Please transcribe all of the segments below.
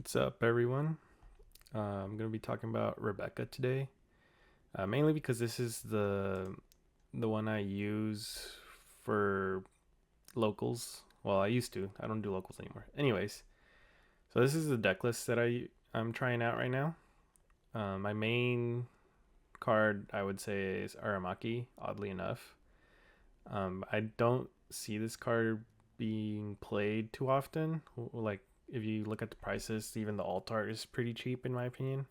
What's up, everyone? I'm going to be talking about Rebecca today, mainly because this is the one I use for locals. Well, I used to. I don't do locals anymore. Anyways, so this is the deck list that I'm trying out right now. My main card I would say is Aramaki. Oddly enough, I don't see this card being played too often. Like if you look at the prices, even the alt art is pretty cheap in my opinion.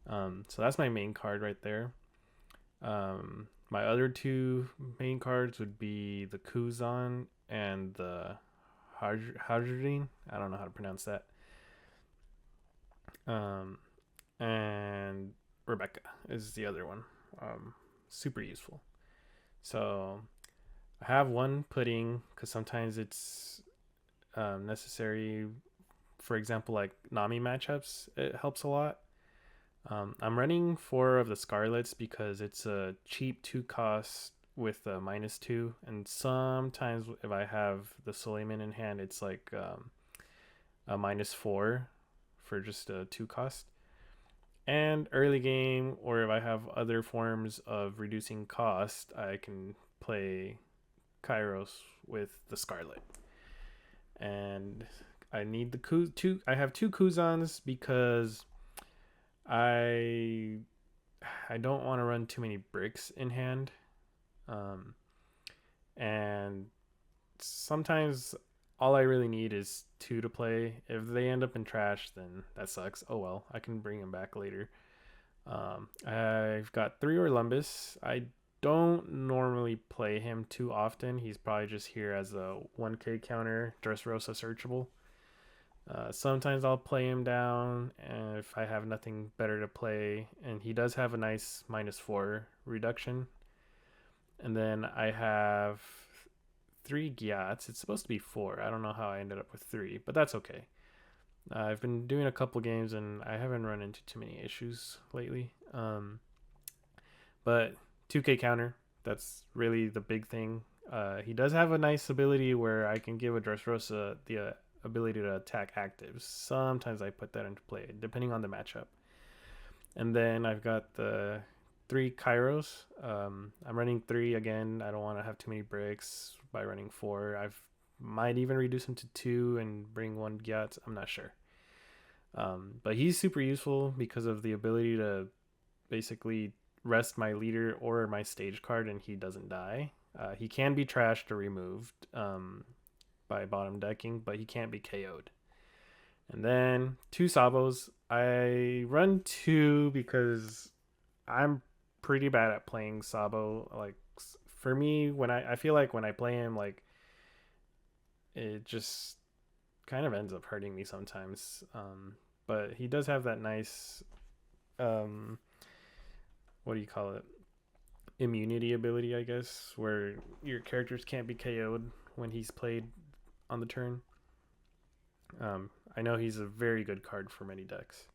So that's my main card right there. My other two main cards would be the Kuzan and the Hydrodine. I don't know how to pronounce that. Um, and Rebecca is the other one. Super useful. So I have one pudding because sometimes it's necessary. For example, like Nami matchups, it helps a lot. I'm running four of the Scarlets because it's a cheap two cost with a -2, and sometimes if I have the Suleiman in hand, it's like a -4 for just a two cost. And early game, or if I have other forms of reducing cost, I can play Kairos with the Scarlet. And I need the two. I have two Kuzans because I I don't want to run too many bricks in hand. Um, and sometimes all I really need is two to play. If they end up in trash, then that sucks. Oh well, I can bring them back later. I've got three Orlumbus. I don't normally play him too often. He's probably just here as a 1k counter, Dressrosa searchable. Sometimes I'll play him down and if I have nothing better to play, and he does have a nice -4 reduction. And then I have three Gyats. It's supposed to be four. I don't know how I ended up with three, but that's okay. I've been doing a couple games and I haven't run into too many issues lately. But 2k counter, that's really the big thing. He does have a nice ability where I can give a Dressrosa the ability to attack actives. Sometimes I put that into play, depending on the matchup. And then I've got the three Kairos. I'm running three again. I don't want to have too many bricks by running four. I've might even reduce him to two and bring one Gyat. I'm not sure. But he's super useful because of the ability to basically rest my leader or my stage card and he doesn't die. He can be trashed or removed by bottom decking, but he can't be KO'd. And then two Sabos. I run two because I'm pretty bad at playing Sabo. Like for me, when I feel like when I play him, like it just kind of ends up hurting me sometimes. But he does have that nice, um, what do you call it? Immunity ability, I guess, where your characters can't be KO'd when he's played on the turn. I know he's a very good card for many decks.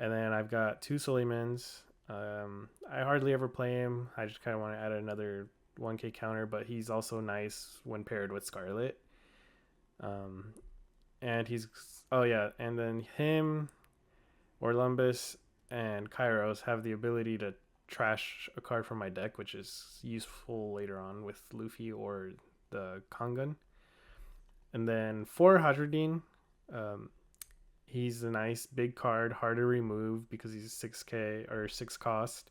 And then I've got two Suleimans. I hardly ever play him. I just kind of want to add another 1k counter, but he's also nice when paired with Scarlet. Um, and he's oh yeah, and then him, Orlumbus, and Kairos have the ability to trash a card from my deck, which is useful later on with Luffy or the Kangan. And then for Hadradine, um, he's a nice big card, hard to remove because he's 6k or 6 cost.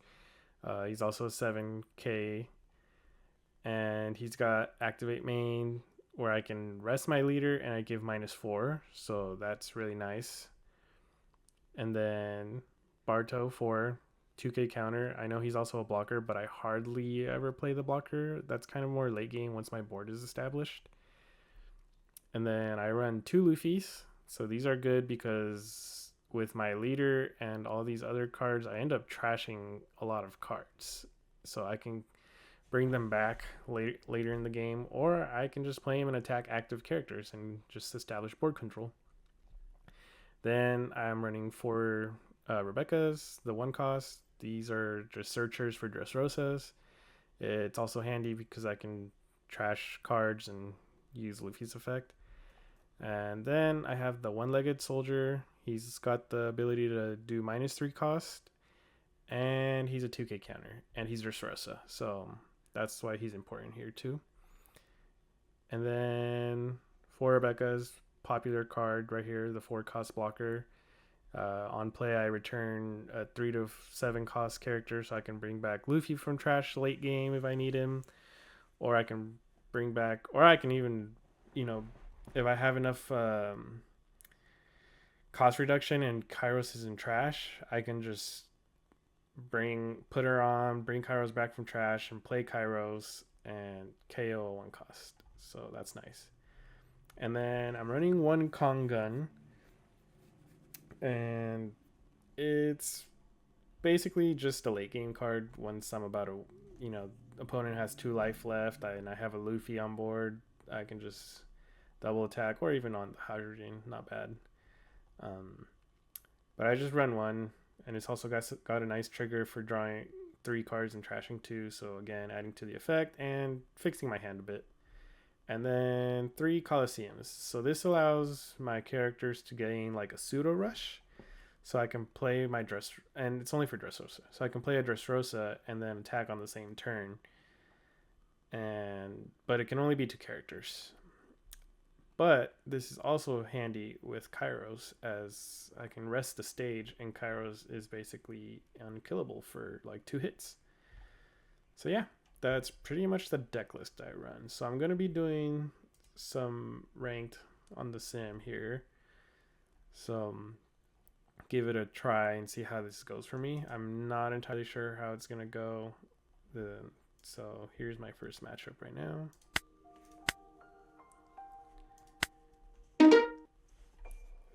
He's also 7k, and he's got activate main where I can rest my leader and I give -4, so that's really nice. And then Barto for 2k counter. I know he's also a blocker, but I hardly ever play the blocker. That's kind of more late game once my board is established. And then I run two Luffy's. So these are good because with my leader and all these other cards, I end up trashing a lot of cards. So I can bring them back later in the game, or I can just play them and attack active characters and just establish board control. Then I'm running four Rebecca's, the one cost. These are just searchers for Dressrosas. It's also handy because I can trash cards and use Luffy's effect. And then I have the one-legged soldier. He's got the ability to do -3 cost, and he's a 2k counter, and he's Dressrosa, so that's why he's important here too. And then for Rebecca's popular card right here, the 4 cost blocker. On play, I return a 3 to 7 cost character, so I can bring back Luffy from trash late game if I need him, or I can bring back, or I can even, if I have enough cost reduction and Kairos is in trash, I can just put her on, bring Kairos back from trash, and play Kairos and KO 1 cost. So that's nice. And then I'm running 1 Kong gun, and it's basically just a late game card. Once I'm about opponent has 2 life left, and I have a Luffy on board, I can just double attack, or even on the hydrogen, not bad. But I just run 1, and it's also got a nice trigger for drawing 3 cards and trashing 2, so again, adding to the effect and fixing my hand a bit. And then 3 Colosseums. So this allows my characters to gain like a pseudo rush. So I can play my and it's only for Dressrosa. So I can play a Dressrosa and then attack on the same turn. But it can only be 2 characters. But this is also handy with Kairos, as I can rest the stage, and Kairos is basically unkillable for like 2 hits. So yeah. That's pretty much the deck list I run. So I'm going to be doing some ranked on the sim here. So give it a try and see how this goes for me. I'm not entirely sure how it's going to go. So here's my first matchup right now.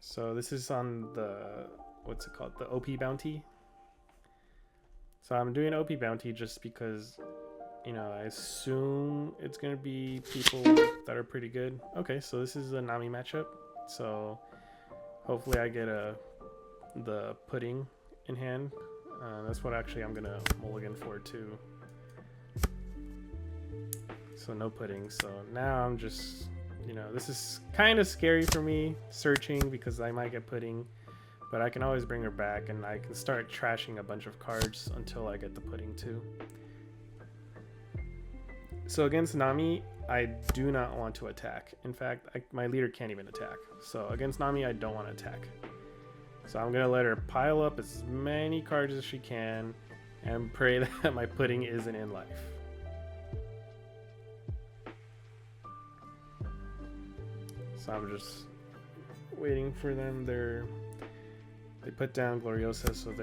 So this is on the, what's it called? The OP bounty. So I'm doing OP bounty just because, I assume it's going to be people that are pretty good. Okay, so this is a Nami matchup. So hopefully I get the pudding in hand. That's what actually I'm going to mulligan for too. So no pudding. So now I'm just, this is kind of scary for me searching because I might get pudding. But I can always bring her back, and I can start trashing a bunch of cards until I get the pudding too. So against Nami, I do not want to attack. In fact, my leader can't even attack. So against Nami, I don't want to attack. So I'm going to let her pile up as many cards as she can and pray that my pudding isn't in life. So I'm just waiting for them. They put down Gloriosa, so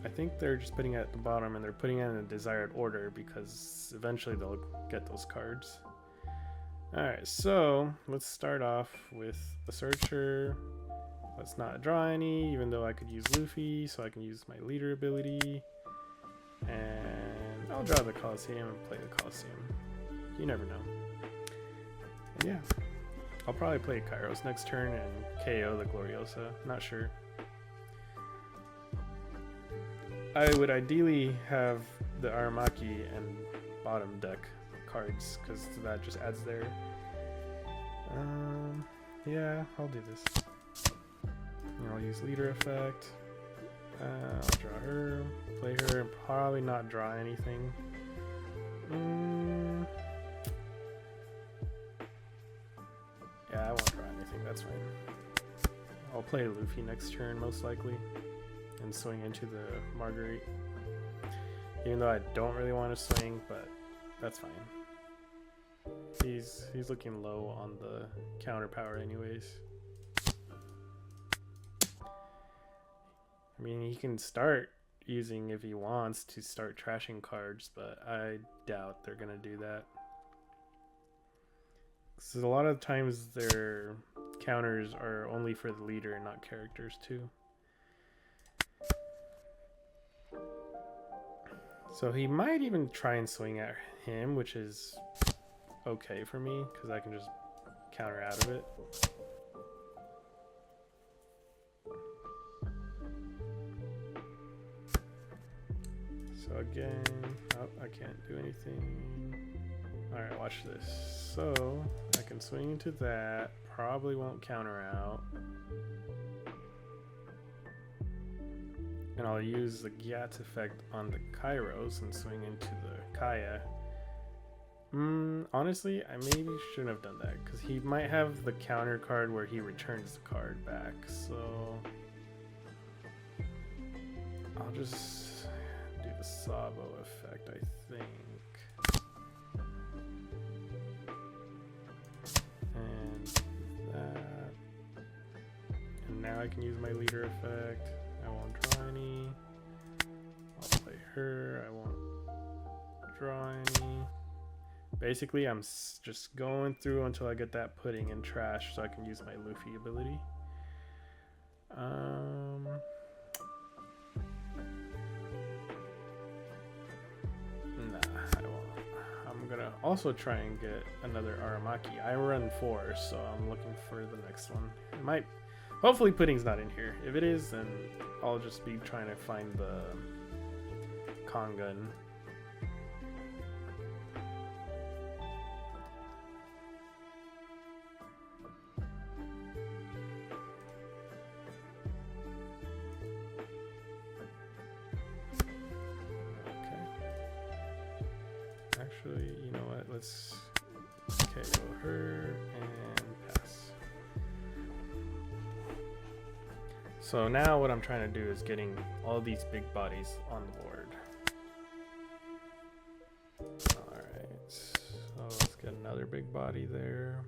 I think they're just putting it at the bottom, and they're putting it in a desired order because eventually they'll get those cards. Alright, so let's start off with the Searcher. Let's not draw any, even though I could use Luffy, so I can use my leader ability. And I'll draw the Colosseum and play the Colosseum. You never know. And yeah, I'll probably play Kairos next turn and KO the Gloriosa. Not sure. I would ideally have the Aramaki and bottom deck cards, because that just adds there. Yeah, I'll do this. I'll use leader effect. I'll draw her, play her, and probably not draw anything. Yeah, I won't draw anything, that's fine. I'll play Luffy next turn, most likely, and swing into the Marguerite. Even though I don't really want to swing, but that's fine. He's looking low on the counter power anyways. I mean, he can start using, if he wants, to start trashing cards, but I doubt they're gonna do that. Because a lot of times their counters are only for the leader and not characters too. So he might even try and swing at him, which is okay for me because I can just counter out of it. So again, oh, I can't do anything. Alright, watch this. So I can swing into that, probably won't counter out. And I'll use the Gyat effect on the Kairos and swing into the Kaya. Honestly, I maybe shouldn't have done that because he might have the counter card where he returns the card back. So I'll just do the Sabo effect, I think. And that. And now I can use my leader effect. I won't draw any. I'll play her. I won't draw any. Basically, I'm just going through until I get that pudding in trash so I can use my Luffy ability. Nah, I won't. I'm gonna also try and get another Aramaki. I run 4, so I'm looking for the next one. It might. Hopefully pudding's not in here. If it is, then I'll just be trying to find the Kongun. Okay. Actually, you know what? Let's KO her and pass. So now what I'm trying to do is getting all these big bodies on the board. Alright, so let's get another big body there.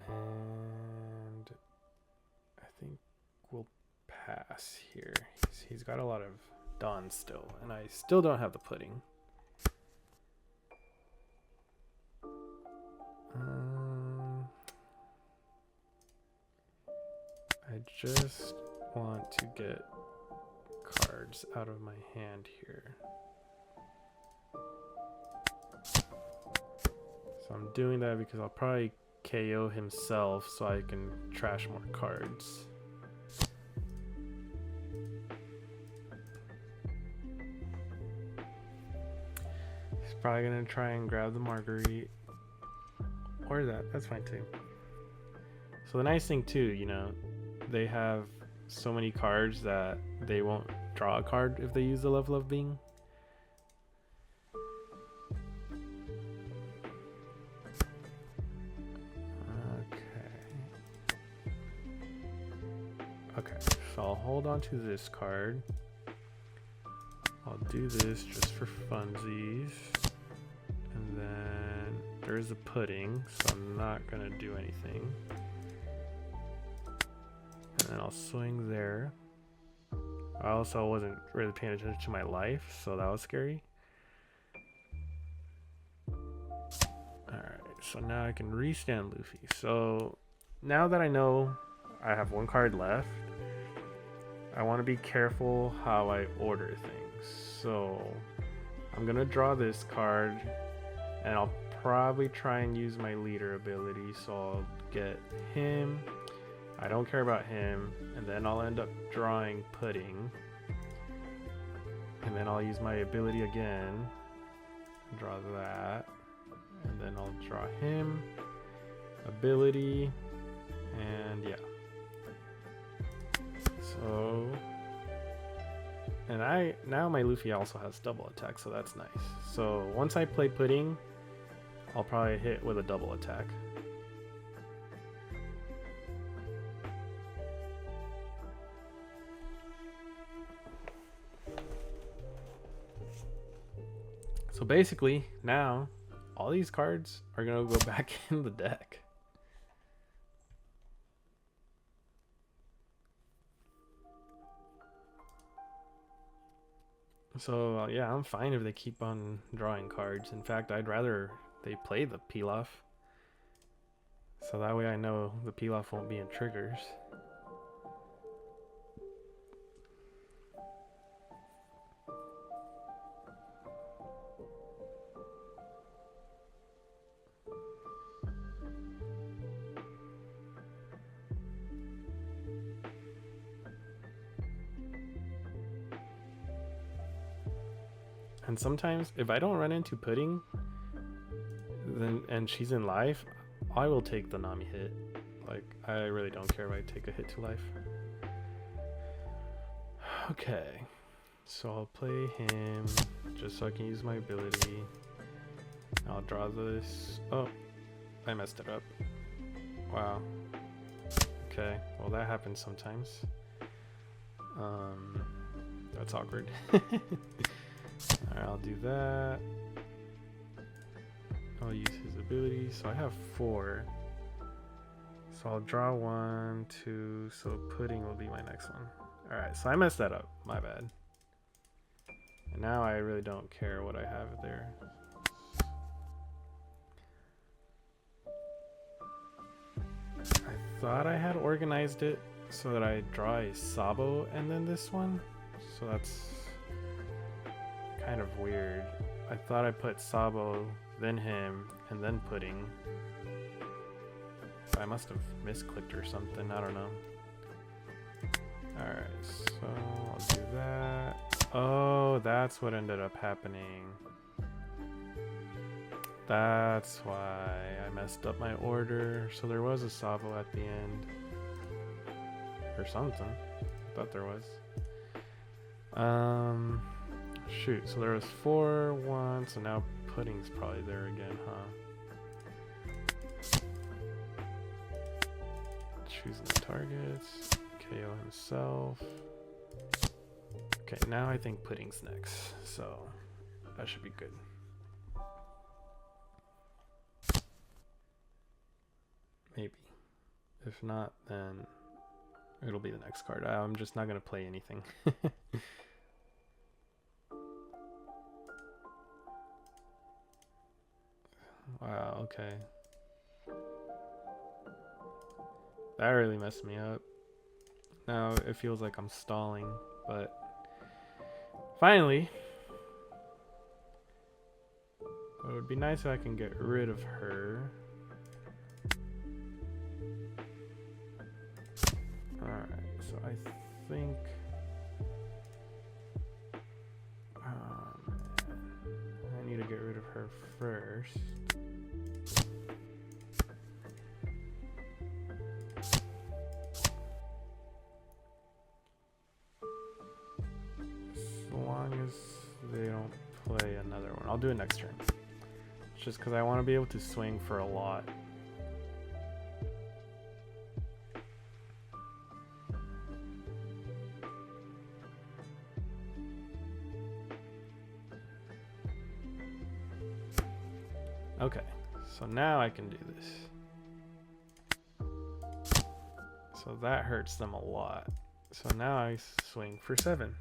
And I think we'll pass here. He's got a lot of Dawn still, and I still don't have the pudding. I just want to get cards out of my hand here. So I'm doing that because I'll probably KO himself so I can trash more cards. He's probably gonna try and grab the Marguerite. Or that's fine too. So the nice thing too, you know, they have so many cards that they won't draw a card if they use the level of being. Okay, so I'll hold on to this card. I'll do this just for funsies. And then there's a pudding, so I'm not gonna do anything. And then I'll swing there. I also wasn't really paying attention to my life, so that was scary. Alright, so now I can restand Luffy. So now that I know I have one card left, I want to be careful how I order things. So I'm gonna draw this card, and I'll probably try and use my leader ability. So I'll get him. I don't care about him, and then I'll end up drawing pudding, and then I'll use my ability again, draw that, and then I'll draw him, ability, and yeah. So, and now my Luffy also has double attack, so that's nice. So once I play pudding, I'll probably hit with a double attack. So basically, now all these cards are gonna go back in the deck. So yeah, I'm fine if they keep on drawing cards. In fact, I'd rather they play the Pilaf, so that way I know the Pilaf won't be in triggers. And sometimes, if I don't run into pudding, and she's in life, I will take the Nami hit. Like, I really don't care if I take a hit to life. Okay, so I'll play him just so I can use my ability. I'll draw this. Oh, I messed it up. Wow. Okay, well that happens sometimes. That's awkward. Alright, I'll do that. I'll use his ability. So I have 4. So I'll draw 1, 2. So pudding will be my next one. Alright, so I messed that up. My bad. And now I really don't care what I have there. I thought I had organized it so that I draw a Sabo and then this one. So that's kind of weird. I thought I put Sabo, then him, and then pudding. I must have misclicked or something. I don't know. Alright, so I'll do that. Oh, that's what ended up happening. That's why I messed up my order. So there was a Sabo at the end. Or something. I thought there was. Shoot, so there was 4, 1, so now pudding's probably there again, huh? Choosing the targets. KO himself. Okay, now I think pudding's next, so that should be good. Maybe. If not, then it'll be the next card. I'm just not going to play anything. Wow, okay. That really messed me up. Now it feels like I'm stalling, but finally. It would be nice if I can get rid of her. Alright, so I think I need to get rid of her first. As long as they don't play another one. I'll do it next turn. It's just because I want to be able to swing for a lot. Okay, so now I can do this. So that hurts them a lot. So now I swing for 7.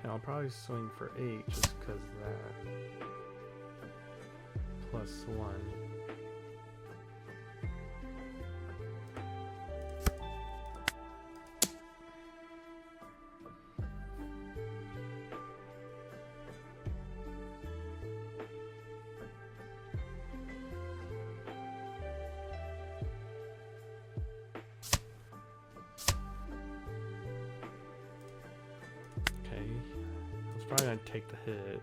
And I'll probably swing for 8 just because that. Plus 1. Okay, I was probably gonna take the hit.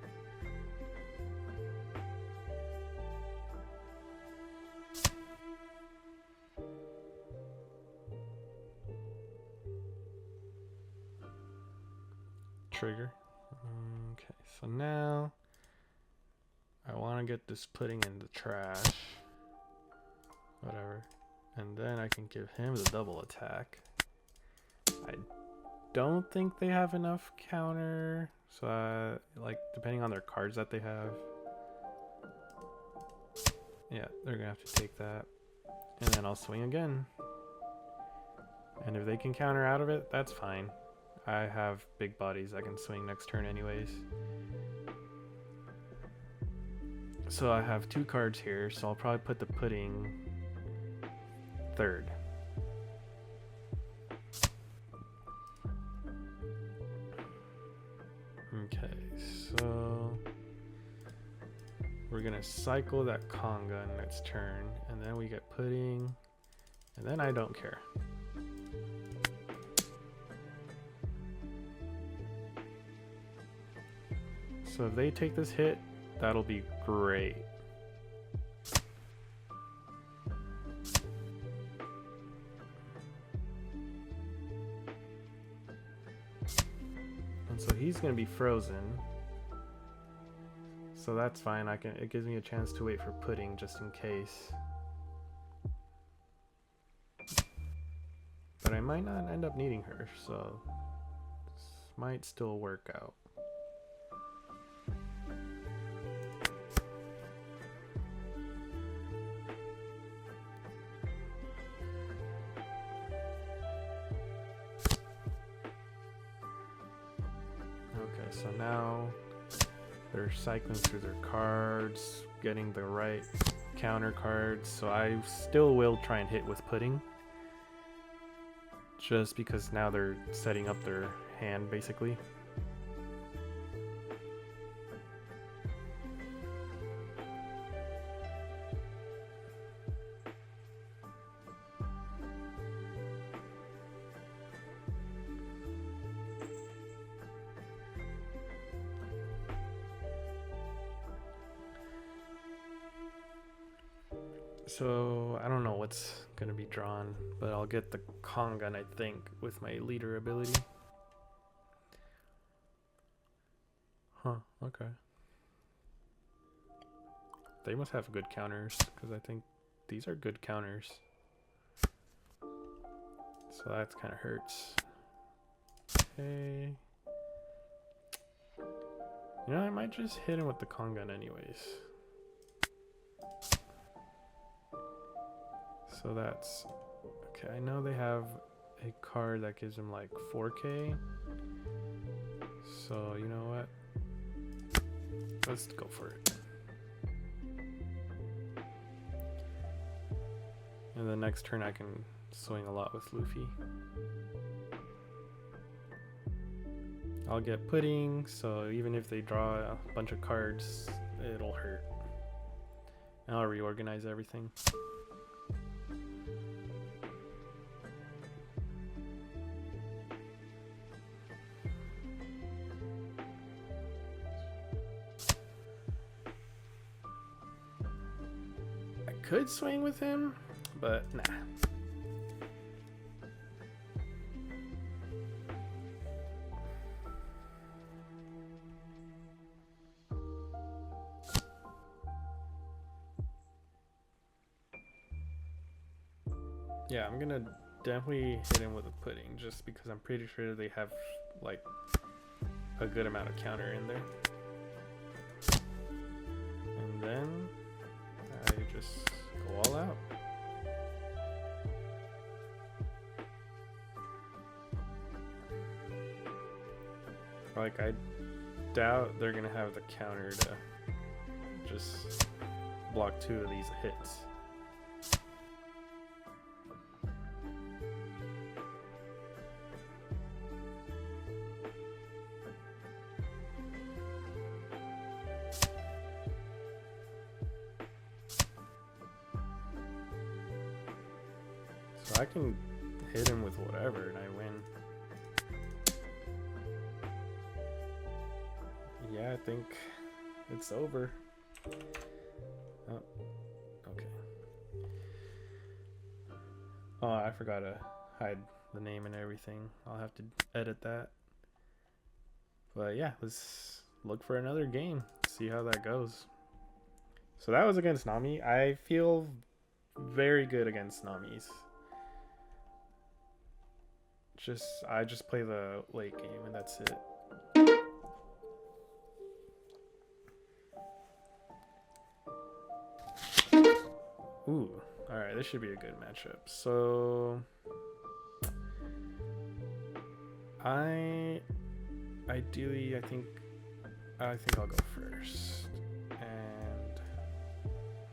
Trigger. Okay, so now I want to get this pudding in the trash. Whatever. And then I can give him the double attack. I don't think they have enough counter. So, like, depending on their cards that they have. Yeah, they're going to have to take that. And then I'll swing again. And if they can counter out of it, that's fine. I have big bodies I can swing next turn anyways. So I have 2 cards here, so I'll probably put the pudding 3rd. Okay, so we're gonna cycle that conga in its turn, and then we get pudding, and then I don't care. So if they take this hit, that'll be great. And so he's gonna be frozen. So that's fine. It gives me a chance to wait for pudding just in case. But I might not end up needing her, so this might still work out. Okay, so now they're cycling through their cards, getting the right counter cards, so I still will try and hit with pudding. Just because now they're setting up their hand, basically. So I don't know what's gonna be drawn, but I'll get the Kongan, I think, with my leader ability. Huh, okay. They must have good counters, because I think these are good counters. So that kind of hurts. Okay. You know, I might just hit him with the Kongan anyways. So that's okay. I know they have a card that gives them like 4K. So you know what? Let's go for it. And the next turn I can swing a lot with Luffy. I'll get pudding, so even if they draw a bunch of cards, it'll hurt. And I'll reorganize everything. Could swing with him, but nah. Yeah, I'm gonna definitely hit him with a pudding just because I'm pretty sure they have like a good amount of counter in there. And then I just go all out. Like, I doubt they're gonna have the counter to just block 2 of these hits. So I can hit him with whatever and I win. Yeah, I think it's over. Oh, okay. Oh, I forgot to hide the name and everything. I'll have to edit that. But yeah, let's look for another game. See how that goes. So that was against Nami. I feel very good against Nami's. I just play the late game and that's it. Ooh, alright, this should be a good matchup. So ideally I think I'll go first.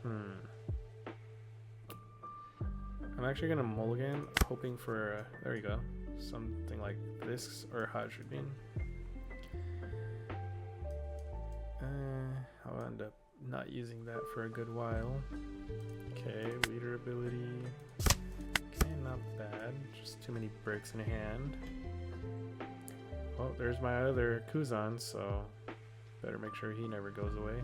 And I'm actually gonna mulligan, hoping for there you go. Something like this or Hydrogen. I'll end up not using that for a good while. Okay, leader ability. Okay, not bad. Just too many bricks in hand. Oh, there's my other Kuzan, so Better make sure he never goes away.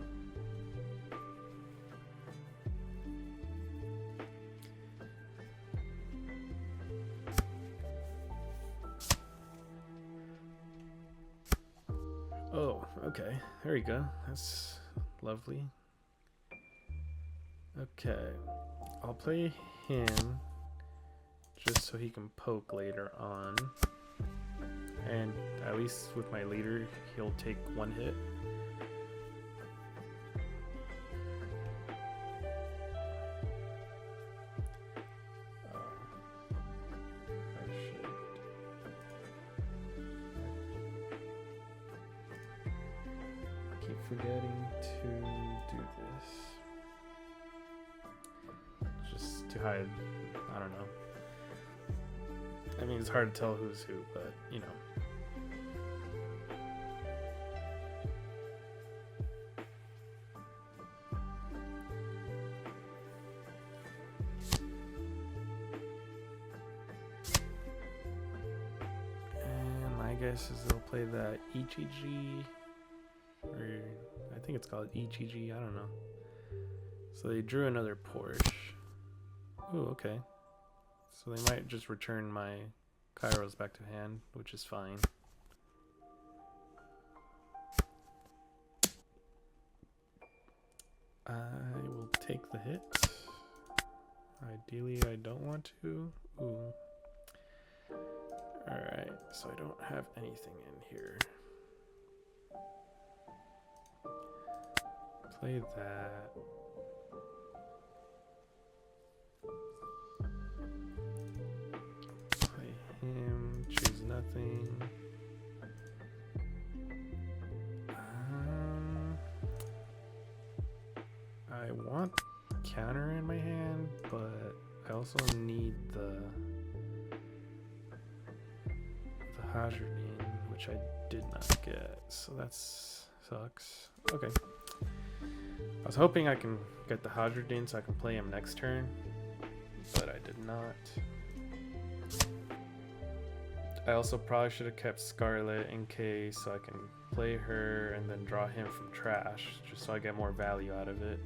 Oh, okay. There you go. That's lovely. Okay. I'll play him just so he can poke later on. And at least with my leader, he'll take one hit. Forgetting to do this just to hide. I don't know. I mean, it's hard to tell who's who, but you know. And my guess is they'll play that ETG. Or I think it's called ETG, I don't know. So they drew another Porsche. Ooh, okay. So they might just return my Kairos back to hand, which is fine. I will take the hit. Ideally, I don't want to. Ooh. Alright, so I don't have anything in here. Play that. Play him. Choose nothing. I want counter in my hand, but I also need the Hazardine, which I did not get, so that sucks. Okay. I was hoping I can get the Hazardine so I can play him next turn, but I did not. I also probably should have kept Scarlet in case so I can play her and then draw him from trash, just so I get more value out of it.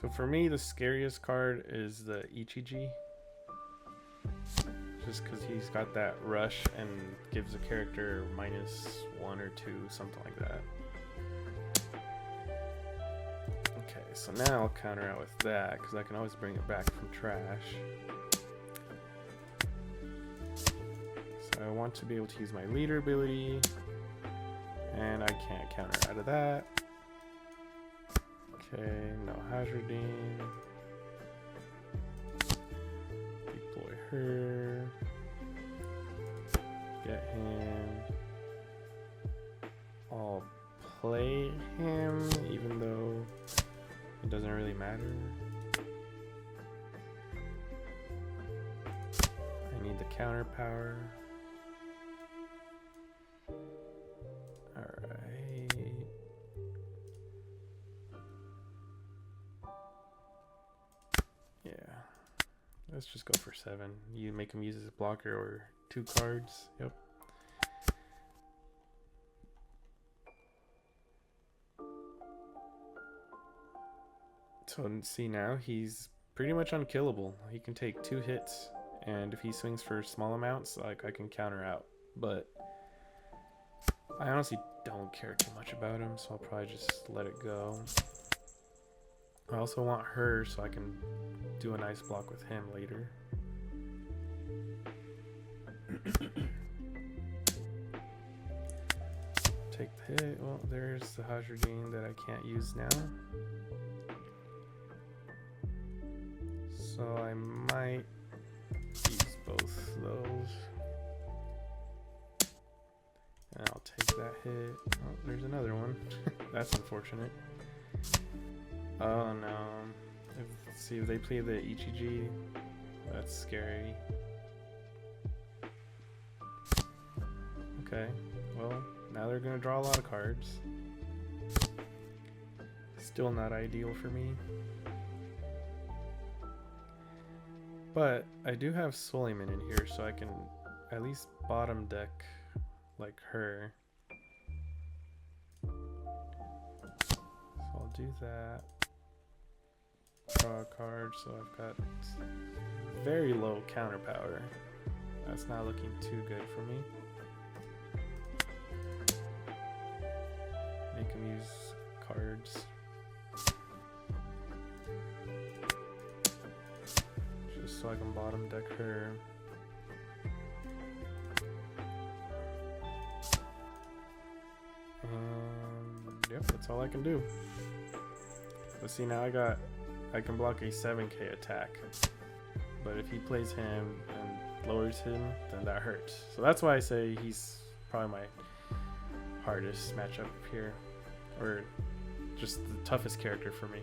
So for me, the scariest card is the Ichiji. Just because he's got that rush and gives a character -1 or 2, something like that. Okay, so now I'll counter out with that because I can always bring it back from trash. So I want to be able to use my leader ability, and I can't counter out of that. Okay, no Hazardine. Deploy her. Get him. I'll play him, even though it doesn't really matter. I need the counter power. Alright. Yeah. Let's just go for 7. You make him use his blocker or 2 cards. Yep. So see, now he's pretty much unkillable. He can take 2 hits, and if he swings for small amounts, like I can counter out. But I honestly don't care too much about him, so I'll probably just let it go. I also want her so I can do a nice block with him later. Take the hit. Well, there's the Hazardine that I can't use now. So I might use both those. And I'll take that hit. Oh, there's another one. That's unfortunate. Oh no. Let's see if they play the Ichiji. That's scary. Okay. Well, now they're gonna draw a lot of cards. Still not ideal for me. But I do have Suleiman in here, so I can at least bottom deck like her. So I'll do that. Draw a card, so I've got very low counter power. That's not looking too good for me. Make him use cards. Just so I can bottom deck her. And yep, that's all I can do. But see, now I can block a 7k attack. But if he plays him and lowers him, then that hurts. So that's why I say he's probably my hardest matchup here. Or just the toughest character for me.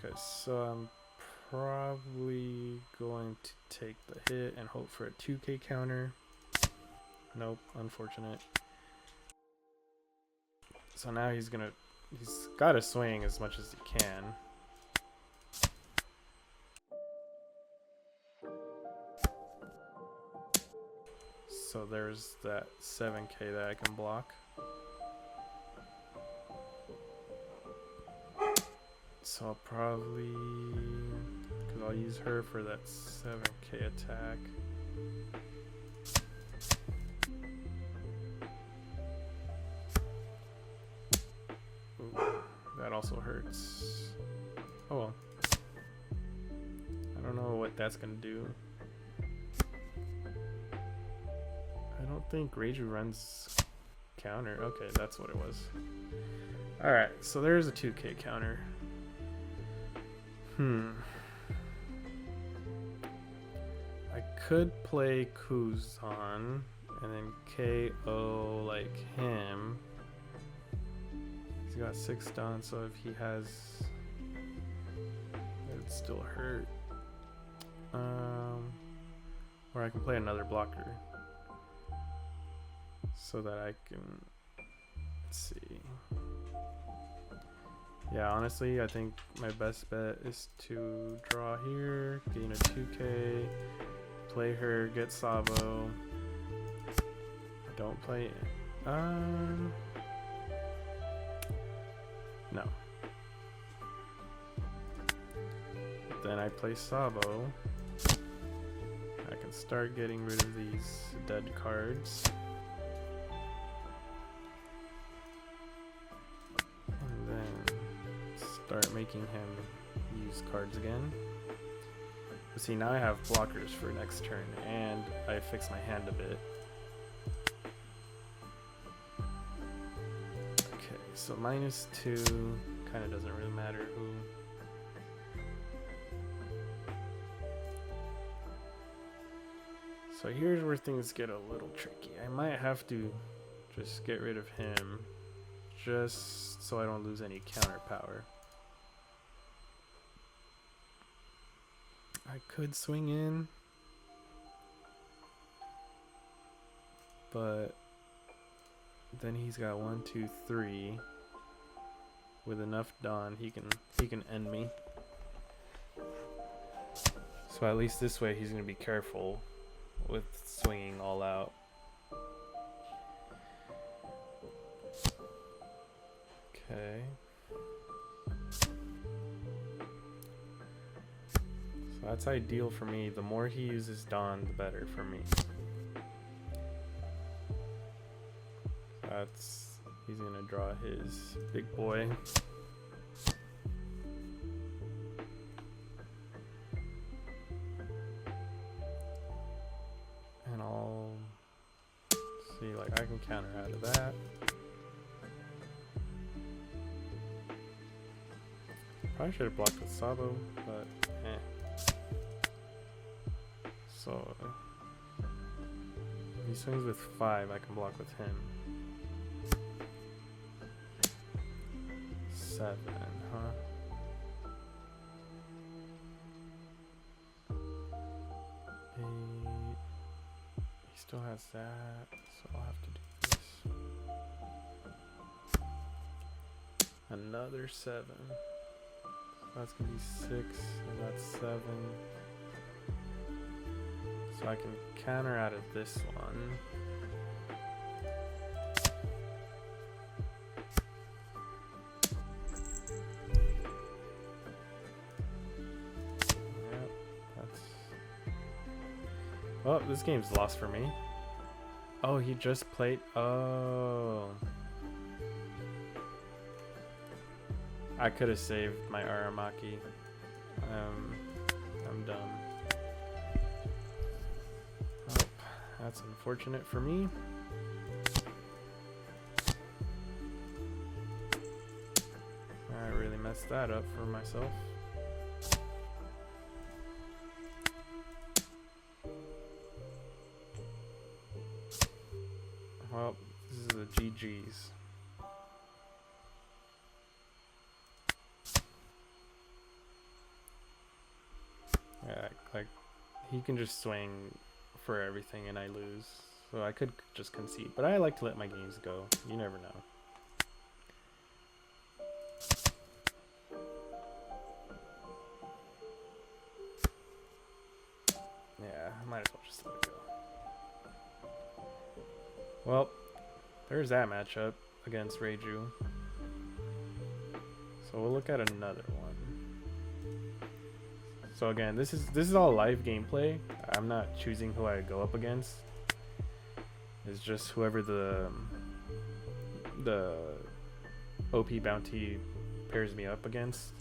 Okay, so I'm probably going to take the hit and hope for a 2k counter. Nope, unfortunate. So now he's got to swing as much as he can. So there's that 7k that I can block. So I'll probably, because I'll use her for that 7k attack. Ooh, that also hurts. Oh well. I don't know what that's gonna do. I don't think Rage runs counter. Okay, that's what it was. Alright, so there's a 2k counter. I could play Kuzan and then KO like him. He's got 6 done, so if he has, it'd still hurt. Or I can play another blocker so that I can, let's see. Yeah, honestly, I think my best bet is to draw here, gain a 2k, play her, get Sabo. Don't play. No. Then I play Sabo. I can start getting rid of these dead cards. Start making him use cards again. But see, now I have blockers for next turn, and I fix my hand a bit. Okay, so -2 kind of doesn't really matter who. So here's where things get a little tricky. I might have to just get rid of him, just so I don't lose any counter power. I could swing in, but then he's got 1, 2, 3. With enough Dawn, he can end me. So at least this way, he's gonna be careful with swinging all out. Okay. So that's ideal for me. The more he uses Dawn, the better for me. He's gonna draw his big boy. And I'll see, like, I can counter out of that. Probably should have blocked with Sabo, but eh. So if he swings with 5, I can block with him. 7, huh? still has that, so I'll have to do this. Another 7. So that's gonna be 6, and that's 7. So I can counter out of this one. Yep, that's... Oh, this game's lost for me. Oh, he just played... Oh. I could have saved my Aramaki. I'm dumb. Oh, that's unfortunate for me. I really messed that up for myself. Well, this is the GG's. Yeah, like, he can just swing for everything and I lose. So I could just concede. But I like to let my games go. You never know. Yeah, I might as well just let it go. Well, there's that matchup against Reiju. So we'll look at another one. So again, this is all live gameplay. I'm not choosing who I go up against. It's just whoever the OP bounty pairs me up against.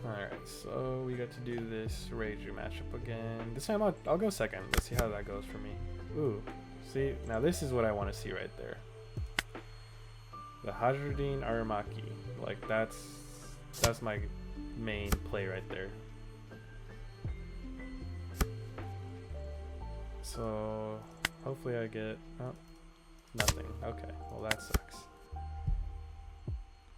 Alright, so we got to do this Reiju matchup again. This time I'll go second. Let's see how that goes for me. Ooh, see, now this is what I want to see right there. The Hajruddin Aramaki. Like, that's my main play right there. So hopefully I get nothing. Okay, well that sucks.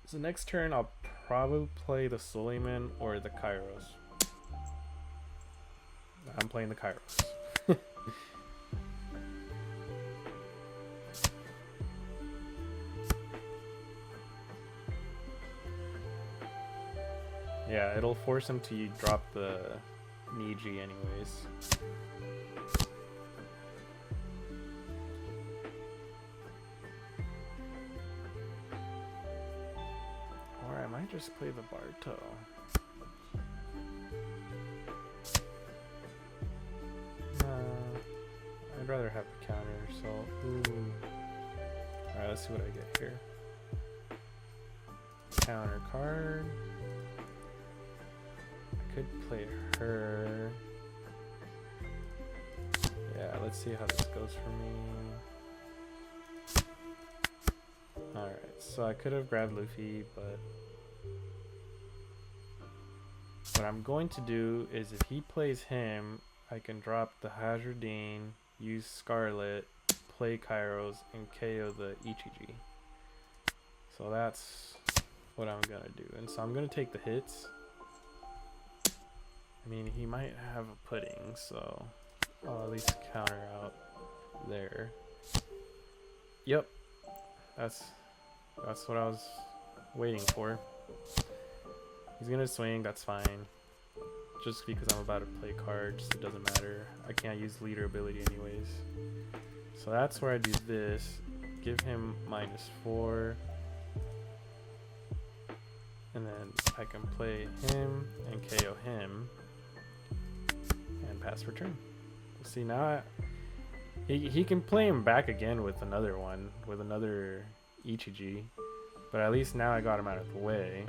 So next turn I'll probably play the Suleiman or the Kairos. I'm playing the Kairos. Yeah, it'll force him to drop the Niji anyways. Or I might just play the Barto. I'd rather have the counter, so... Ooh. Alright, let's see what I get here. Counter card. Could play her. Yeah, let's see how this goes for me. Alright, so I could have grabbed Luffy, but what I'm going to do is if he plays him, I can drop the Hajruddin, use Scarlet, play Kairos, and KO the Ichiji. So that's what I'm gonna do. And so I'm gonna take the hits. I mean, he might have a pudding, so I'll at least counter out there. Yep, that's what I was waiting for. He's gonna swing, that's fine. Just because I'm about to play cards, it doesn't matter. I can't use leader ability anyways. So that's where I do this. Give him -4. And then I can play him and KO him. And pass for turn. See, now he can play him back again with another one, with another Ichiji. But at least now I got him out of the way.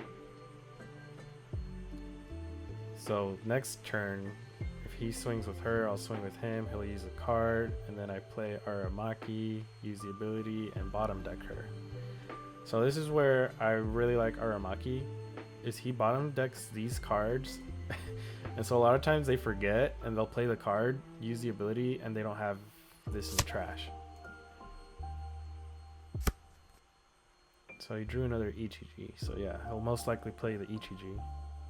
So next turn, if he swings with her, I'll swing with him. He'll use a card, and then I play Aramaki, use the ability, and bottom deck her. So this is where I really like Aramaki, is he bottom decks these cards. And so a lot of times they forget, and they'll play the card, use the ability, and they don't have this in the trash. So he drew another ETG. So yeah, he'll most likely play the ETG.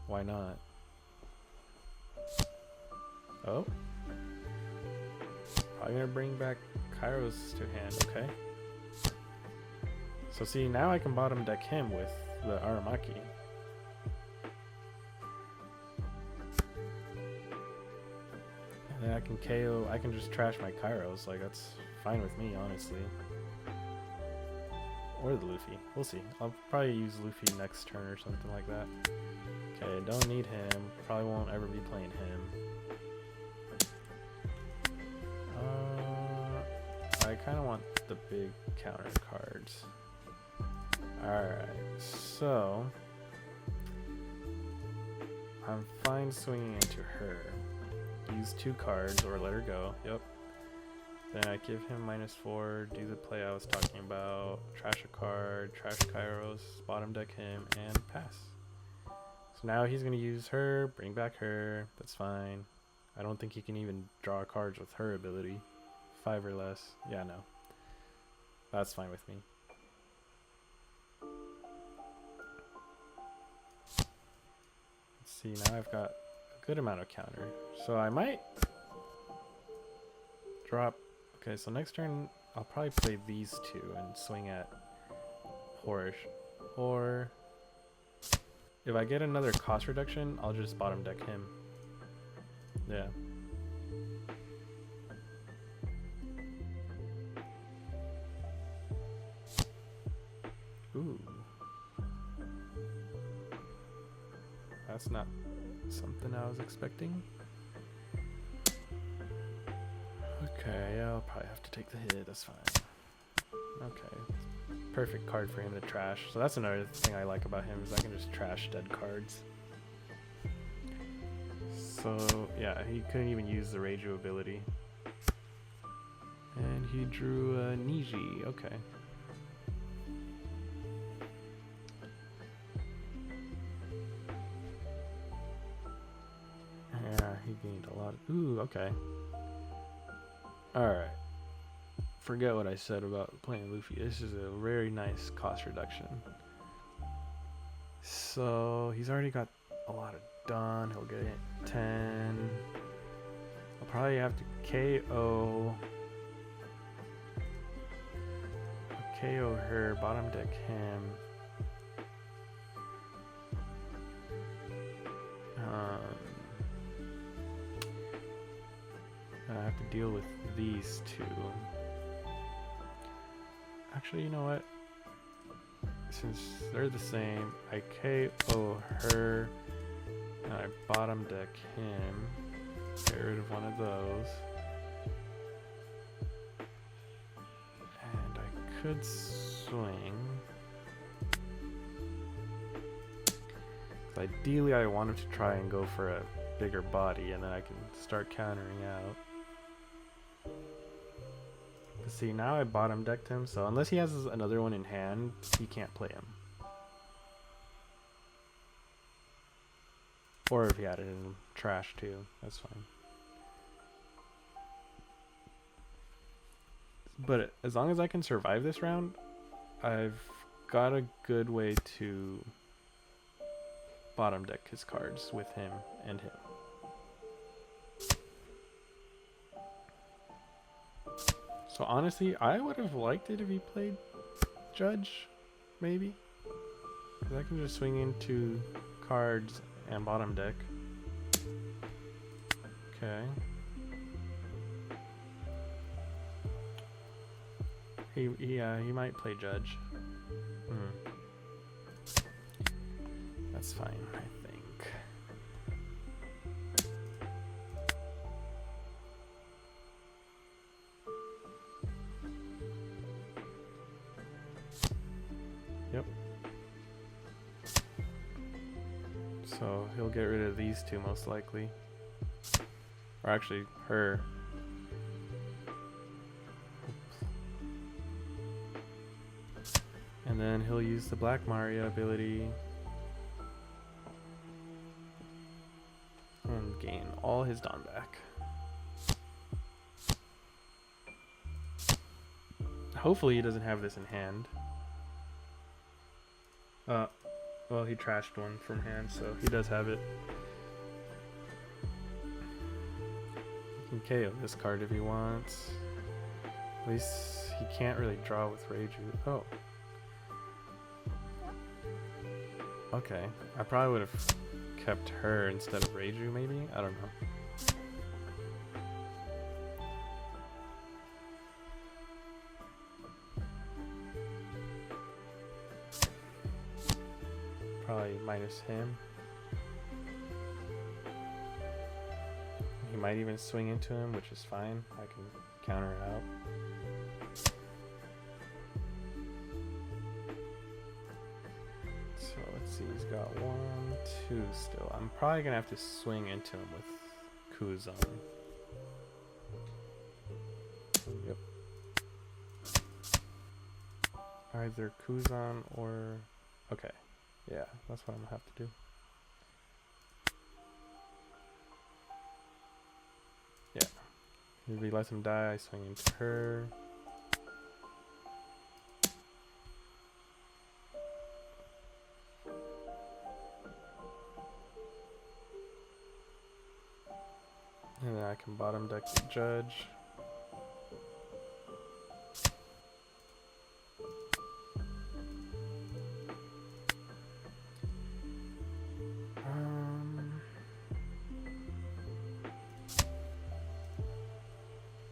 Why not? Oh. Probably gonna bring back Kairos to hand, okay. So see, now I can bottom deck him with the Aramaki. And then I can KO, I can just trash my Kairos, like that's fine with me, honestly. Or the Luffy, we'll see. I'll probably use Luffy next turn or something like that. Okay, don't need him, probably won't ever be playing him. I kind of want the big counter cards. Alright, so I'm fine swinging into her. Use 2 cards or let her go. Yep. Then I give him -4, do the play I was talking about, trash a card, trash Kairos, bottom deck him, and pass. So now he's going to use her, bring back her, that's fine. I don't think he can even draw cards with her ability. 5 or less. Yeah, no. That's fine with me. Let's see, now I've got a good amount of counter. So I might drop. Okay, so next turn I'll probably play these 2 and swing at Horish. Or if I get another cost reduction, I'll just bottom deck him. Yeah. Ooh. That's not something I was expecting. Okay, yeah, I'll probably have to take the hit, that's fine. Okay. Perfect card for him to trash. So that's another thing I like about him is I can just trash dead cards. So yeah, he couldn't even use the Reiju ability. And he drew a Niji, okay. Yeah, he gained a lot. Ooh, okay. Alright. Forget what I said about playing Luffy. This is a very nice cost reduction. So he's already got a lot of done. He'll get 10. I'll probably have to KO her, bottom deck him. I have to deal with these 2. Actually, you know what? Since they're the same, I KO her and I bottom deck him. Get rid of one of those. And I could swing. Ideally, I wanted to try and go for a bigger body, and then I can start countering out. But see, now I bottom decked him, so unless he has another one in hand, he can't play him. Or if he had it in trash too, that's fine. But as long as I can survive this round, I've got a good way to bottom deck his cards with him and him. So honestly, I would have liked it if he played Judge, maybe. 'Cause I can just swing into cards and bottom deck. Okay. He might play Judge. That's fine, I think. Yep. So he'll get rid of these 2 most likely. Or actually, her. And then he'll use the Black Maria ability. And gain all his Dawn back. Hopefully he doesn't have this in hand. Well, he trashed one from hand, so he does have it. He can KO this card if he wants. At least he can't really draw with Reiju. Oh. Okay. I probably would have kept her instead of Reiju, maybe? I don't know. Probably minus him. He might even swing into him, which is fine. I can counter it out. So let's see, he's got 1, 2 still. I'm probably gonna have to swing into him with Kuzan. Yep. Either Kuzan or... Okay. Yeah, that's what I'm gonna have to do. Yeah. If he lets him die, I swing into her. And then I can bottom deck the judge.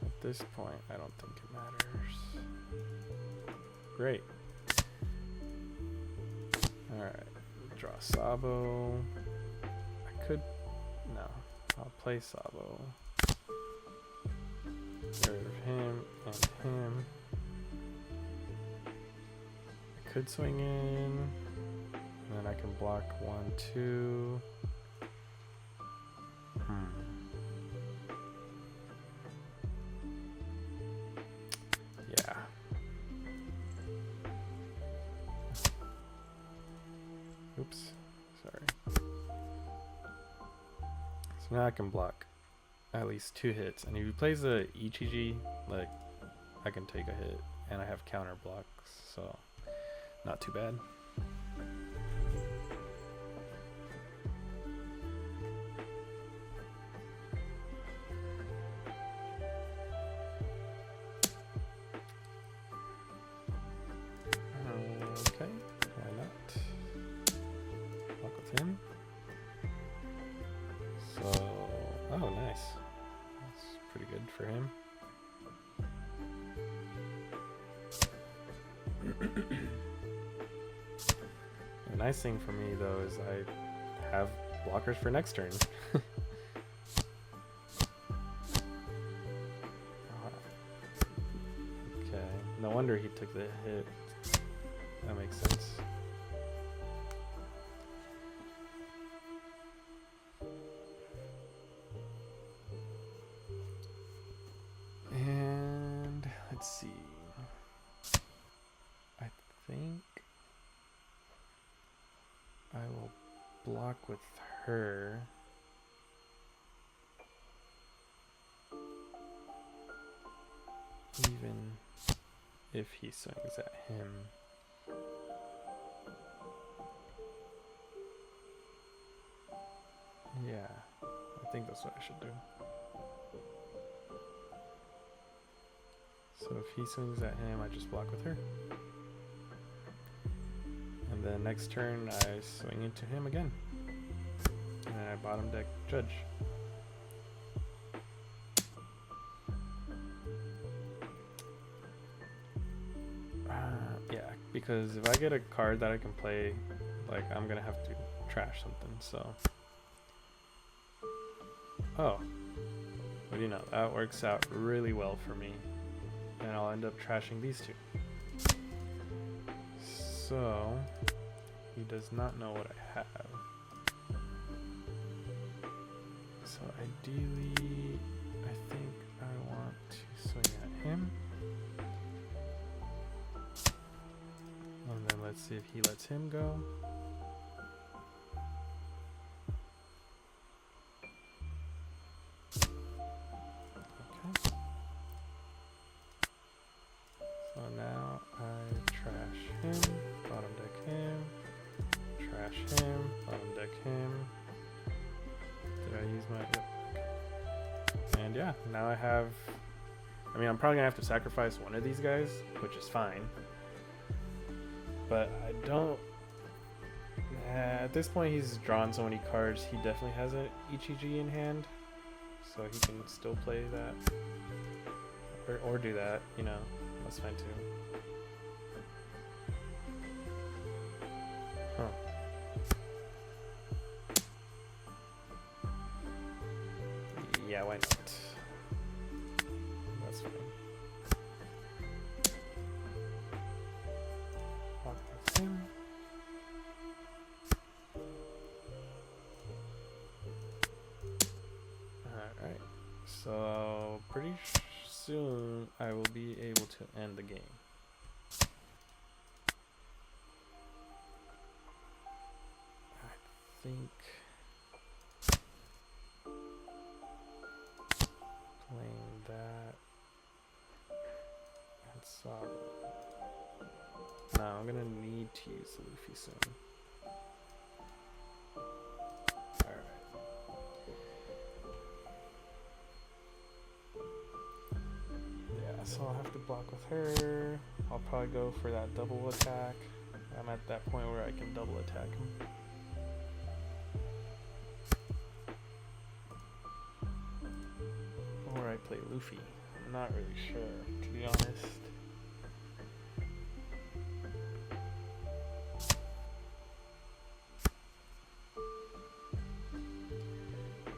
At this point, I don't think it matters. Great. Alright, draw Sabo. I could... No, I'll play Sabo. Get rid of him and him. I could swing in. And then I can block 1, 2. Yeah. Oops. Sorry. So now I can block at least 2 hits. And if he plays a ETG, like, I can take a hit. And I have counter blocks, so not too bad. Okay, why not? Block with him. So, oh nice. That's pretty good for him. The nice thing for me though is I have blockers for next turn. Okay, no wonder he took the hit. That makes sense. And let's see. I think I will block with her. Even if he swings at him. Yeah, I think that's what I should do. So if he swings at him, I just block with her. And then next turn, I swing into him again. And I bottom deck Judge. Yeah, because if I get a card that I can play, like, I'm gonna have to trash something, so. Oh, what do you know? That works out really well for me. And I'll end up trashing these two. So, he does not know what I have. So ideally, I think I want to swing at him. And then let's see if he lets him go. Okay. So now I trash him, bottom deck him. him, bottom deck him. Did I use my... Yep. And yeah, now I have... I mean, I'm probably gonna have to sacrifice one of these guys, which is fine. But I don't... at this point, he's drawn so many cards, he definitely has an ETG in hand. So he can still play that. Or do that, you know, that's fine too. Huh. Yeah, why not? That's fine. Walk with him. Alright, so pretty soon I will be able to end the game. I think playing that and Sabo. Now I'm gonna need to use Luffy soon. Alright. Yeah, so I'll have to block with her. I'll probably go for that double attack. I'm at that point where I can double attack him. Or I play Luffy. I'm not really sure, to be honest.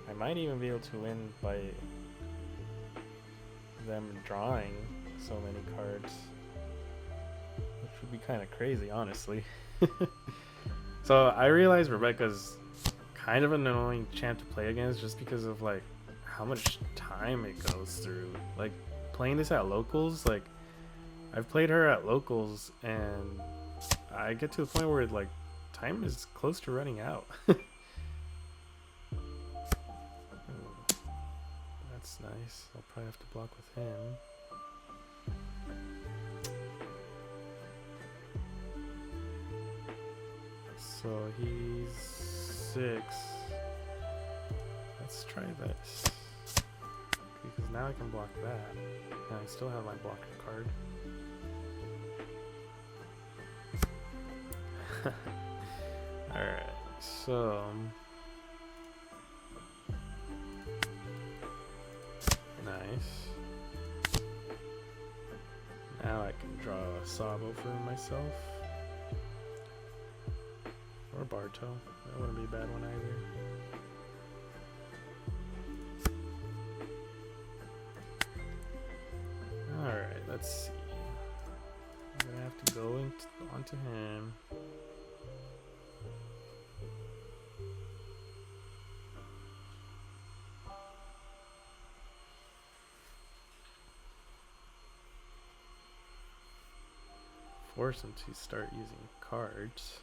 I might even be able to win by them drawing so many cards, which would be kind of crazy, honestly. So I realize Rebecca's kind of an annoying champ to play against just because of like how much time it goes through. Like playing this at locals, like I've played her at locals and I get to the point where like time is close to running out. That's nice. I'll probably have to block with him. So he's 6. Let's try this. Because now I can block that. And I still have my blocker card. Alright, so... nice. Now I can draw a Sabo for myself. Or Barto. That wouldn't be a bad one either. Alright, let's see. I'm gonna have to go onto him. Force him to start using cards.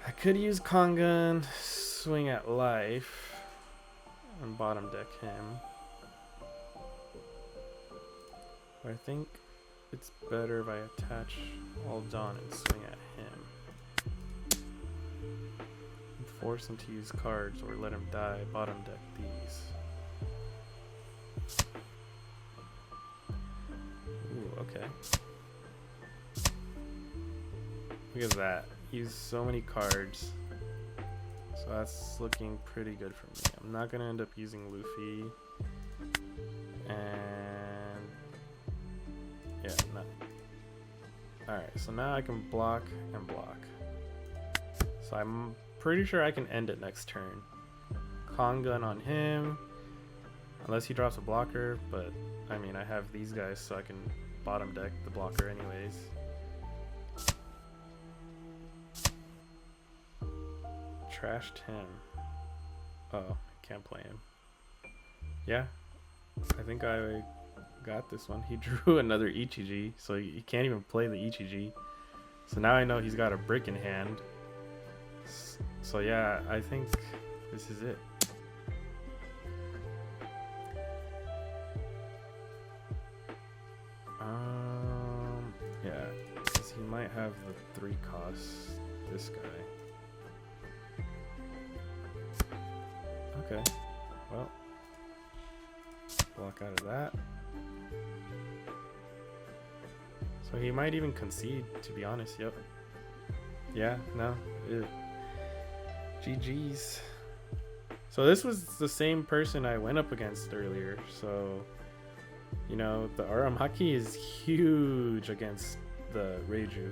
I could use Kongan, swing at life, and bottom deck him. But I think it's better if I attach all Dawn and swing at him. And force him to use cards or let him die, bottom deck these. Ooh, okay. Look at that. Use so many cards, so that's looking pretty good for me. I'm not gonna end up using Luffy, and yeah, no. Alright, so now I can block and block. So I'm pretty sure I can end it next turn. Kongan on him, unless he drops a blocker, but I mean I have these guys so I can bottom deck the blocker anyways. Trashed him. Oh, can't play him. Yeah, I think I got this one. He drew another Ichiji, so he can't even play the Ichiji. So now I know he's got a brick in hand. So yeah, I think this is it. might have the 3 costs. This guy. Okay. Well. Block out of that. So he might even concede, to be honest. Yep. Yeah, no. Ew. GG's. So this was the same person I went up against earlier. So, you know, the Aramaki is huge against the Reiju.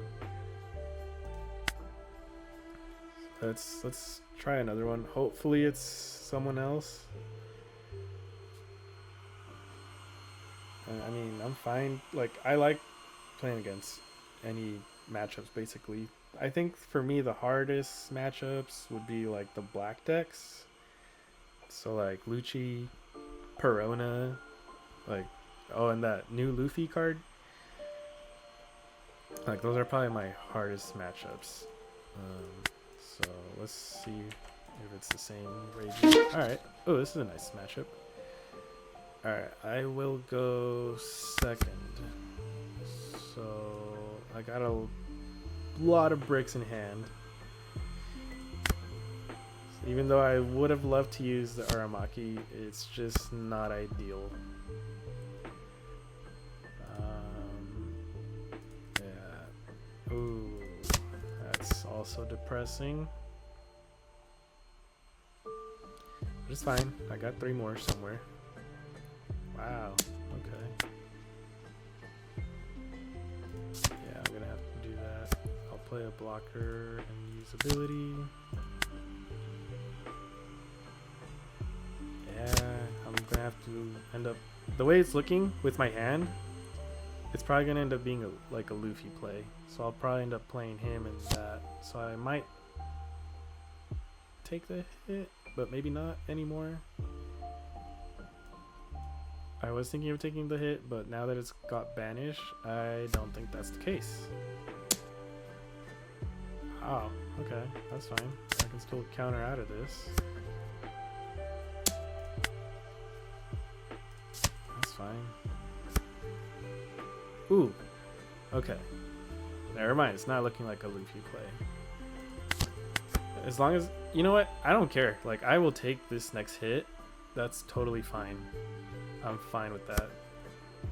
Let's try another one. Hopefully it's someone else. I mean, I'm fine. Like, I like playing against any matchups, basically. I think for me, the hardest matchups would be, like, the black decks. So, like, Lucci, Perona, like, oh, and that new Luffy card. Like, those are probably my hardest matchups. So, let's see if it's the same Raging. Alright. Oh, this is a nice matchup. Alright, I will go second. So, I got a lot of bricks in hand. So even though I would have loved to use the Aramaki, it's just not ideal. Yeah. Ooh, that's also depressing. But it's fine. I got 3 more somewhere. Wow. Okay. Yeah, I'm gonna have to do that. I'll play a blocker and use ability. Yeah, I'm gonna have to end up. The way it's looking with my hand, it's probably gonna end up being like a Luffy play. So I'll probably end up playing him and that. So I might take the hit, but maybe not anymore. I was thinking of taking the hit, but now that it's got banished, I don't think that's the case. Oh, okay, that's fine. I can still counter out of this. That's fine. Ooh, okay. Never mind, it's not looking like a Luffy play. As long as, you know what, I don't care. Like, I will take this next hit. That's totally fine. I'm fine with that.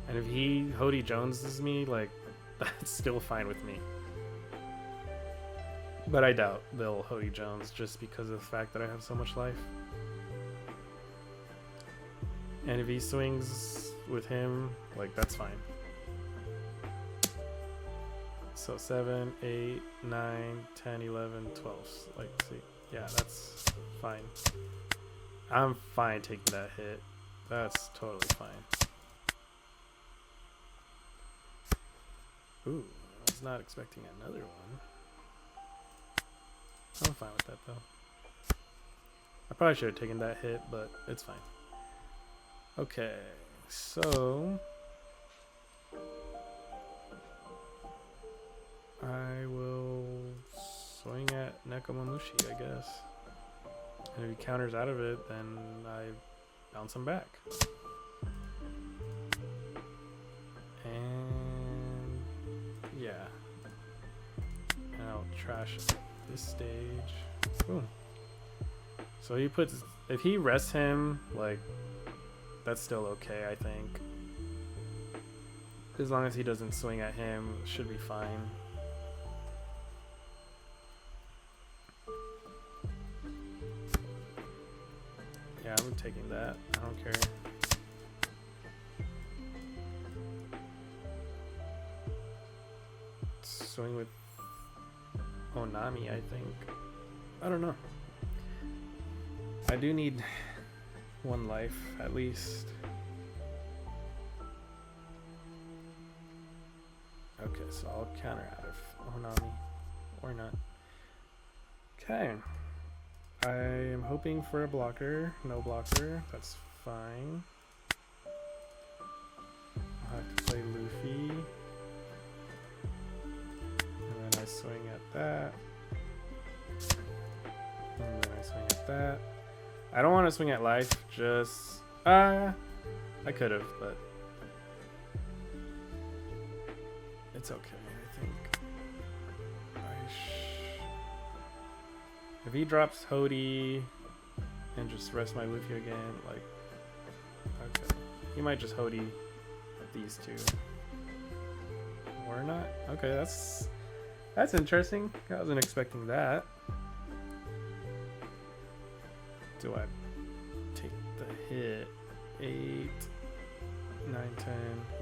And if he Hody Joneses me, like, that's still fine with me. But I doubt they'll Hody Jones just because of the fact that I have so much life. And if he swings with him, like, that's fine. So 7, 8, 9, 10, 11, 12. Like, see, yeah, that's fine. I'm fine taking that hit. That's totally fine. Ooh, I was not expecting another one. I'm fine with that though. I probably should have taken that hit, but it's fine. Okay, so I will swing at Nekomamushi, I guess. And if he counters out of it, then I bounce him back. And yeah. And I'll trash this stage. Boom. So he puts, if he rests him, like, that's still okay, I think. As long as he doesn't swing at him, it should be fine. Yeah, I'm taking that. I don't care. Swing with Onami, I think. I don't know. I do need 1 life, at least. Okay, so I'll counter out of Onami. Or not. Okay. I am hoping for a blocker. No blocker. That's fine. I'll have to play Luffy. And then I swing at that. And then I swing at that. I don't want to swing at life. Just... I could have, but... it's okay, I think. If he drops Hody and just rest my Luffy again, like, okay. He might just Hody these two. Or not. Okay, that's interesting. I wasn't expecting that. Do I take the hit? 8, 9, 10,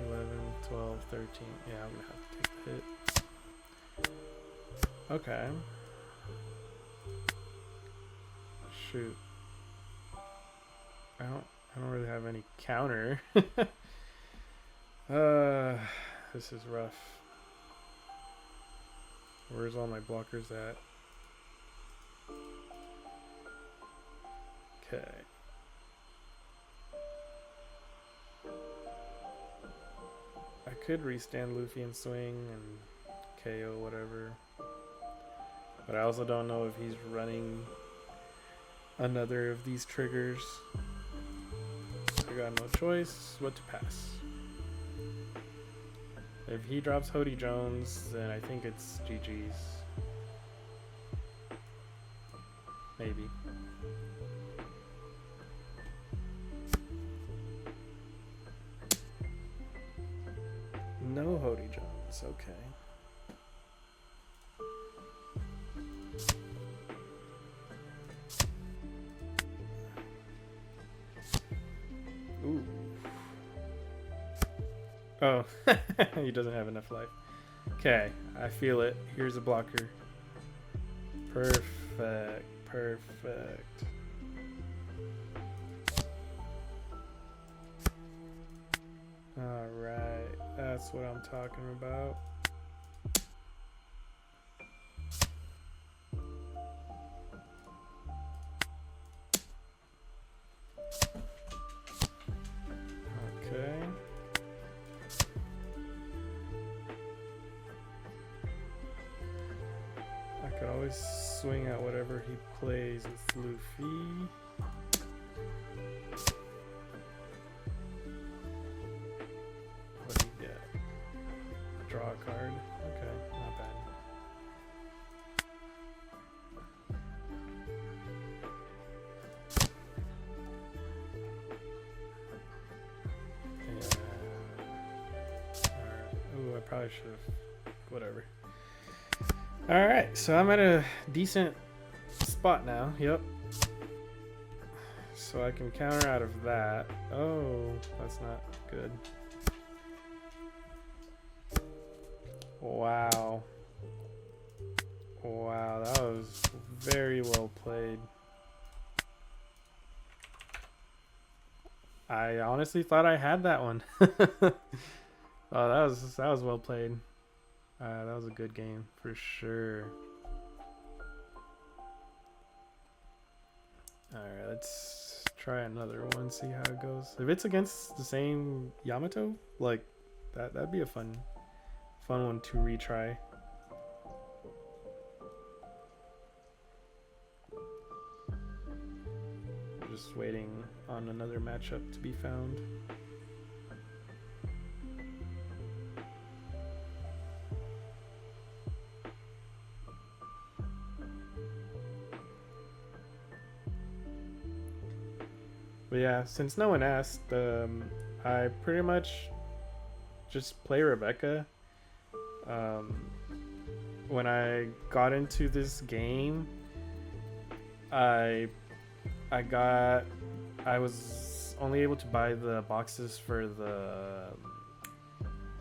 11, 12, 13. Yeah, I'm gonna have to take the hit. Okay. Shoot. I don't really have any counter. This is rough. Where's all my blockers at? Okay. I could restand Luffy and swing and KO whatever. But I also don't know if he's running another of these triggers. I got no choice but to pass. If he drops Hody Jones, then I think it's GG's. Maybe. No Hody Jones, okay. Ooh. Oh, he doesn't have enough life. Okay, I feel it. Here's a blocker. Perfect, perfect. Alright, that's what I'm talking about. Okay. I could always swing at whatever he plays with Luffy. What do you get? Draw a card. Okay, not bad. Ooh, I probably should have. Whatever. Alright, so I'm at a decent spot now. Yep. So I can counter out of that. Oh, that's not good. Wow. Wow, that was very well played. I honestly thought I had that one. Oh, that was well played. That was a good game for sure. Alright, let's try another one, see how it goes. If it's against the same Yamato, like that'd be a fun one to retry. Just waiting on another matchup to be found. But yeah, since no one asked, I pretty much just play Rebecca. When I got into this game, I was only able to buy the boxes for the,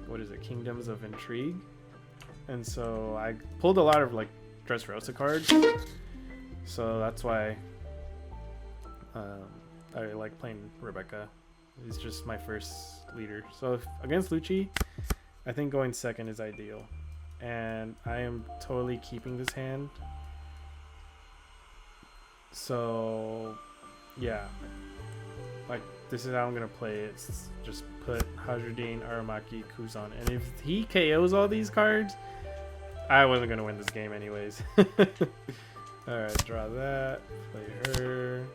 what is it, Kingdoms of Intrigue, and so I pulled a lot of like Dressrosa cards, so that's why I like playing Rebecca. He's just my first leader. So if against Lucci, I think going second is ideal. And I am totally keeping this hand. So yeah. Like this is how I'm gonna play it. It's just put Hajudin, Aramaki, Kuzan. And if he KOs all these cards, I wasn't gonna win this game anyways. Alright, draw that. Play her.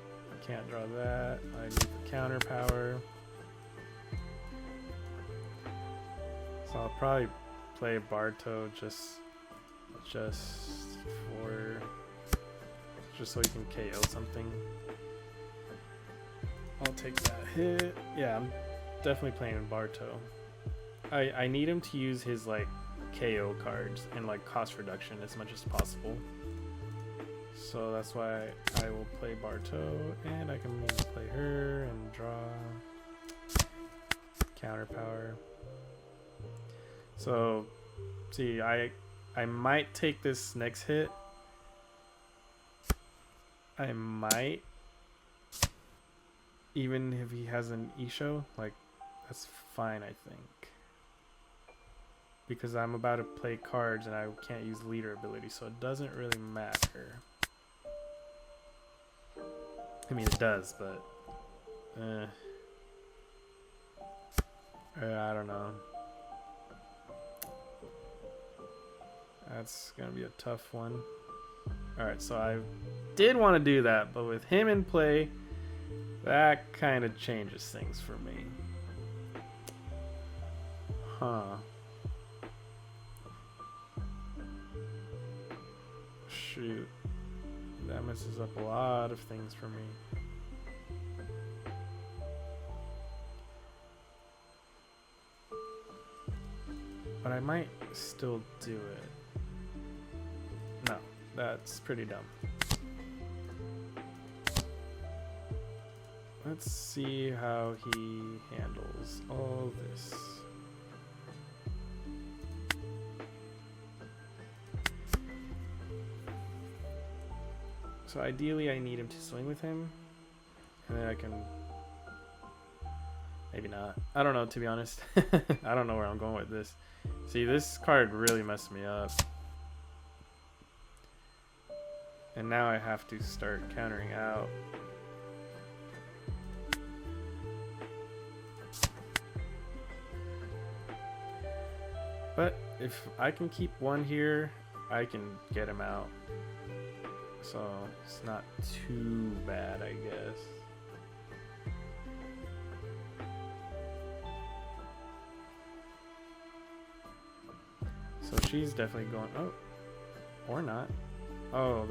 Can't draw that. I need the counter power. So I'll probably play Barto just for just so he can KO something. I'll take that hit. Yeah, I'm definitely playing Barto. I need him to use his like KO cards and like cost reduction as much as possible. So that's why I will play Barto, and I can maybe play her and draw counter power. So see, I might take this next hit. I might, even if he has an Isho, like that's fine, I think. Because I'm about to play cards and I can't use leader ability, so it doesn't really matter. I mean, it does, but I don't know. That's gonna be a tough one. Alright, so I did want to do that, but with him in play, that kind of changes things for me. Huh. Shoot. That messes up a lot of things for me. But I might still do it. No, that's pretty dumb. Let's see how he handles all this. So ideally I need him to swing with him, and then I can, maybe not. I don't know, to be honest. I don't know where I'm going with this. See, this card really messed me up. And now I have to start countering out. But if I can keep one here, I can get him out. So it's not too bad, I guess. So she's definitely going, oh, or not. Oh,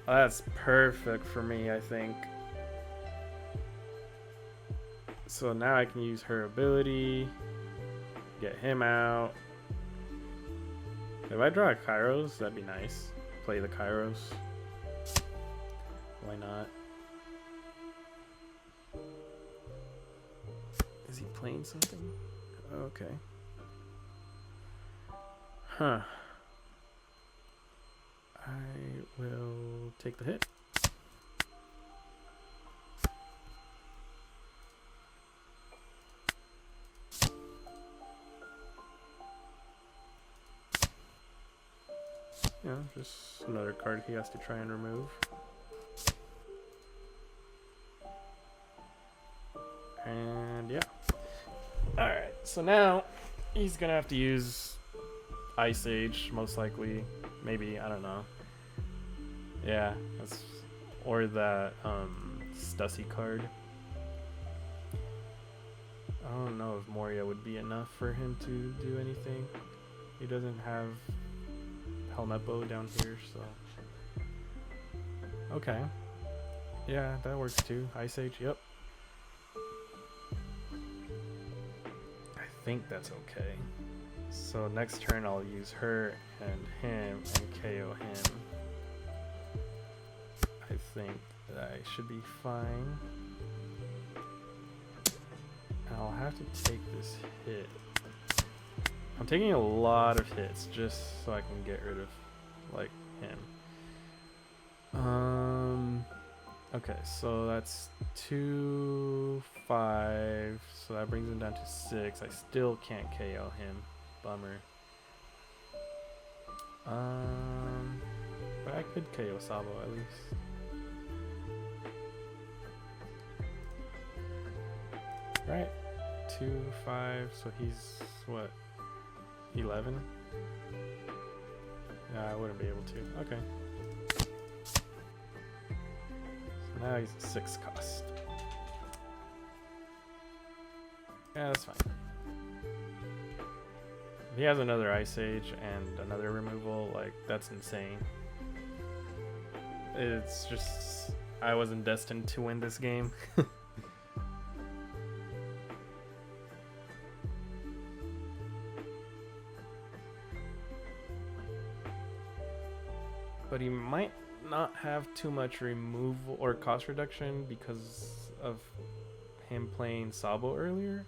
that's perfect for me, I think. So now I can use her ability, get him out. If I draw a Kairos, that'd be nice. Play the Kairos. Why not? Is he playing something? Okay. Huh. I will take the hit. Yeah, just another card he has to try and remove. And yeah. Alright, so now he's gonna have to use Ice Age, most likely. Maybe, I don't know. Yeah, that's, or that Stussy card. I don't know if Moria would be enough for him to do anything. He doesn't have Helmeppo down here, so okay. Yeah, that works too. Ice Age, yep. I think that's okay. So next turn I'll use her and him and KO him. I think that I should be fine. I'll have to take this hit. I'm taking a lot of hits just so I can get rid of like him. Okay, so that's 2, 5, so that brings him down to 6. I still can't KO him. Bummer. But I could KO Sabo at least. Right, 2, 5, so he's what, 11? Yeah, I wouldn't be able to. Okay. So now he's a 6 cost. Yeah, that's fine. If he has another Ice Age and another removal, like, that's insane. It's just I wasn't destined to win this game. But he might not have too much removal or cost reduction because of him playing Sabo earlier.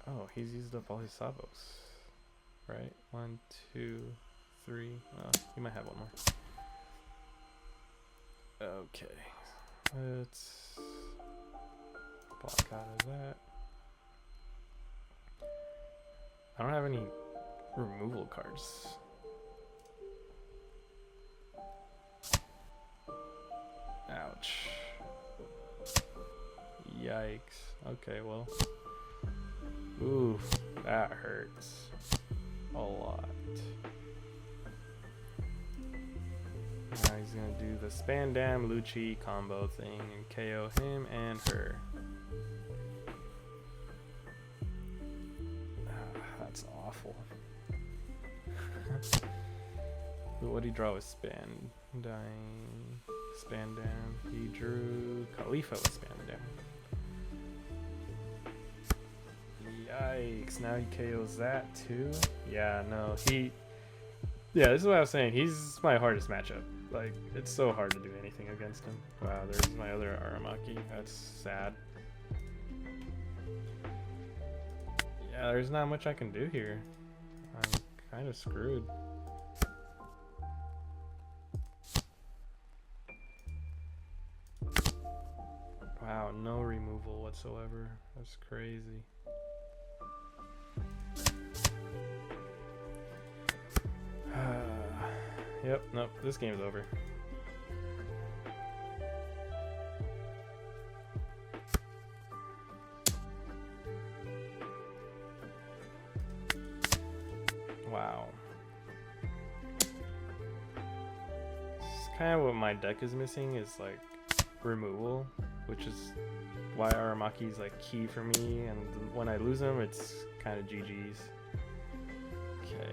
Oh, he's used up all his Sabos. Right? 1, 2, 3. Oh, he might have one more. Okay. Let's block out of that. I don't have any removal cards. Ouch. Yikes. Okay, well. Ooh, that hurts a lot. Now he's gonna do the Spandam Lucci combo thing and KO him and her. That's awful. What did he draw with Spandam? He drew Khalifa with Spandam. Yikes, now he KOs that too? Yeah, no, yeah, this is what I was saying. He's my hardest matchup. Like, it's so hard to do anything against him. Wow, there's my other Aramaki. That's sad. Yeah, there's not much I can do here. I'm kind of screwed. Wow, no removal whatsoever. That's crazy. Yep, nope, this game's over. Wow. It's kind of what my deck is missing is like removal, which is why Aramaki is like key for me, and when I lose him, it's kind of GG's. Okay,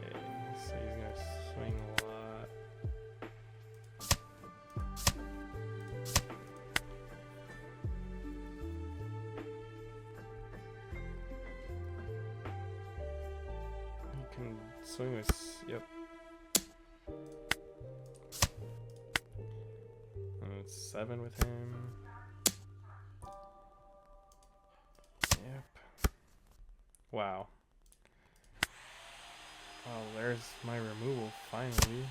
so he's gonna swing a lot. He can swing with, yep. And it's 7 with him. Yep. Wow. Oh, there's my removal, finally.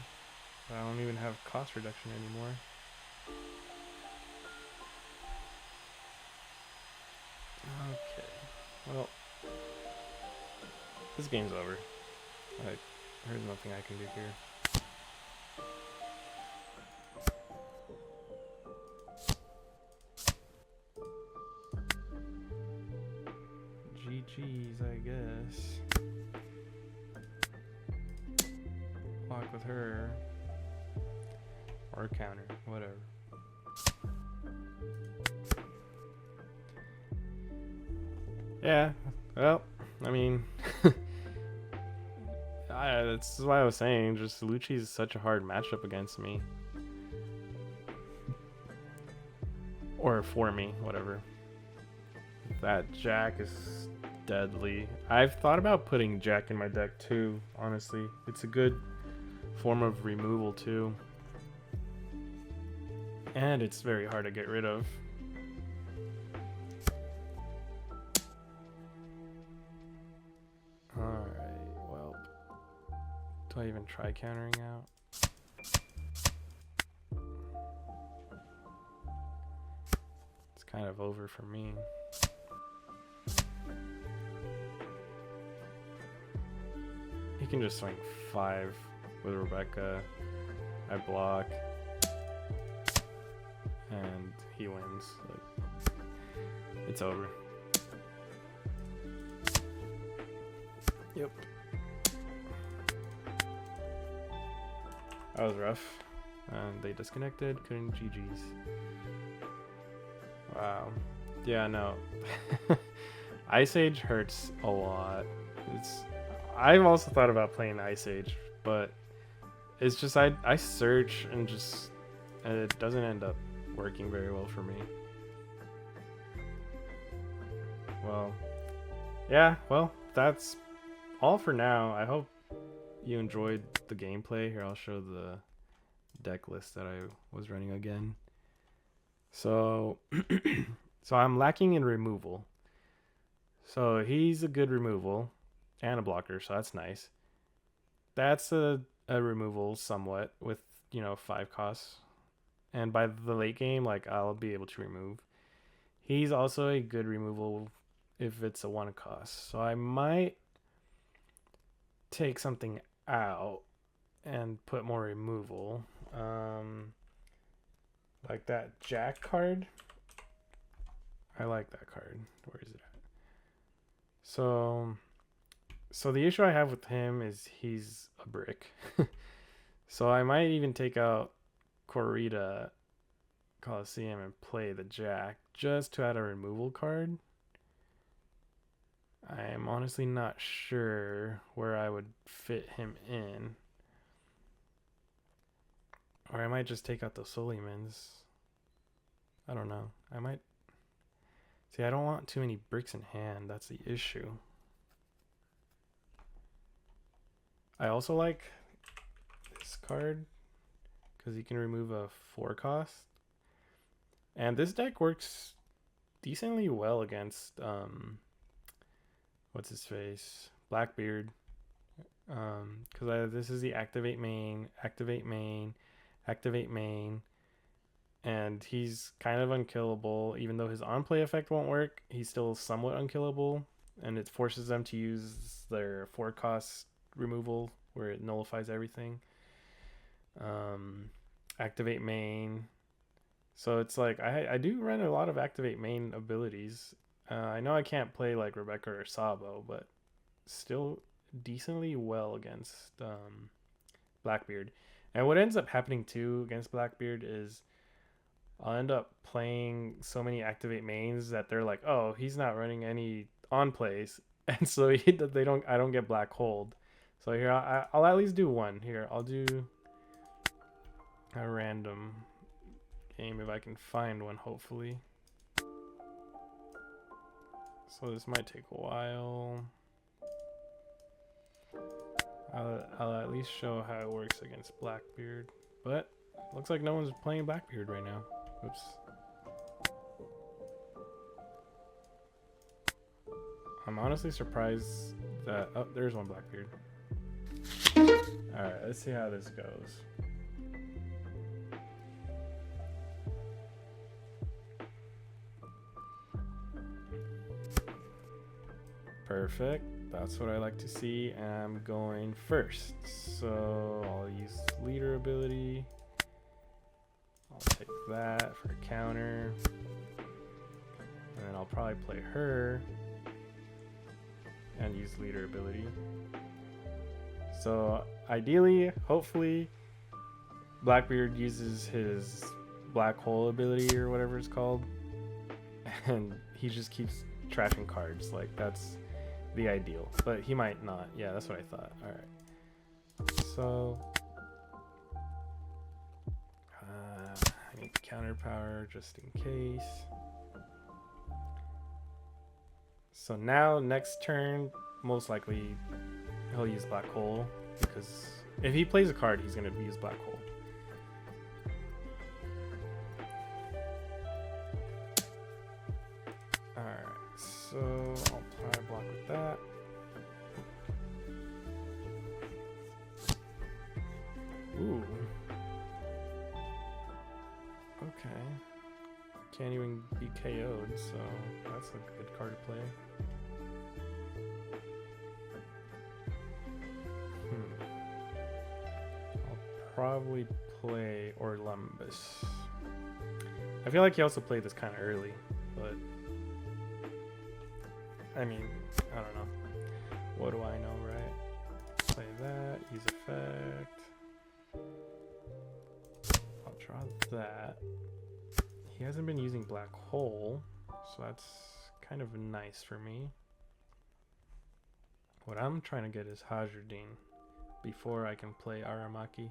I don't even have cost reduction anymore. Okay. Well, this game's over. There's nothing I can do here. GG's, I guess. Lock with her. Or counter, whatever. Yeah, well, I mean, that's why I was saying, just Lucci is such a hard matchup against me. Or for me, whatever. That Jack is deadly. I've thought about putting Jack in my deck too, honestly. It's a good form of removal too. And it's very hard to get rid of. Alright, well, do I even try countering out? It's kind of over for me. He can just swing 5 with Rebecca. I block. And he wins. Like, it's over. Yep. That was rough. And they disconnected. Couldn't GG's. Wow. Yeah, no. Ice Age hurts a lot. I've also thought about playing Ice Age, but It's just I search and it doesn't end up working very well for me. Well, yeah, well, that's all for now. I hope you enjoyed the gameplay. Here, I'll show the deck list that I was running again. So, so I'm lacking in removal. So he's a good removal and a blocker, so that's nice. That's a removal somewhat with, 5 costs. And by the late game, like, I'll be able to remove. He's also a good removal if it's a 1 cost. So I might take something out and put more removal. Like that Jack card. I like that card. Where is it at? So the issue I have with him is he's a brick. So I might even take out Corrida Coliseum and play the Jack just to add a removal card. I am honestly not sure where I would fit him in. Or I might just take out the Suleimans. I don't know. I might... See, I don't want too many bricks in hand. That's the issue. I also like this card because you can remove a 4 cost. And this deck works decently well against what's his face? Blackbeard. Because this is the activate main, and he's kind of unkillable. Even though his on-play effect won't work, he's still somewhat unkillable, and it forces them to use their 4 cost removal where it nullifies everything. Activate main. So it's like I do run a lot of activate main abilities. I know I can't play like Rebecca or Sabo, but still decently well against Blackbeard. And what ends up happening too against Blackbeard is I'll end up playing so many activate mains that they're like, oh, he's not running any on plays, and so I don't get black hold. So here I'll at least do one. Here I'll do a random game if I can find one, hopefully. So this might take a while. I'll at least show how it works against Blackbeard, but looks like no one's playing Blackbeard right now. Oops. I'm honestly surprised that... Oh, there's one Blackbeard. Alright, let's see how this goes. Perfect. That's what I like to see. I'm going first. So I'll use leader ability. I'll take that for a counter. And then I'll probably play her and use leader ability. So ideally, hopefully, Blackbeard uses his black hole ability or whatever it's called, and he just keeps trashing cards. Like, that's the ideal, but he might not. Yeah, that's what I thought. All right, so I need counter power just in case. So now next turn, most likely he'll use black hole, because if he plays a card, he's going to use black hole. Alright, so I'll apply a block with that. Ooh. Okay. Can't even be KO'd, so that's a good card to play. I'll probably play Orlumbus. I feel like he also played this kind of early, but I mean, I don't know. What do I know, right? Play that, use effect. I'll draw that. He hasn't been using black hole, so that's kind of nice for me. What I'm trying to get is Hajruddin before I can play Aramaki.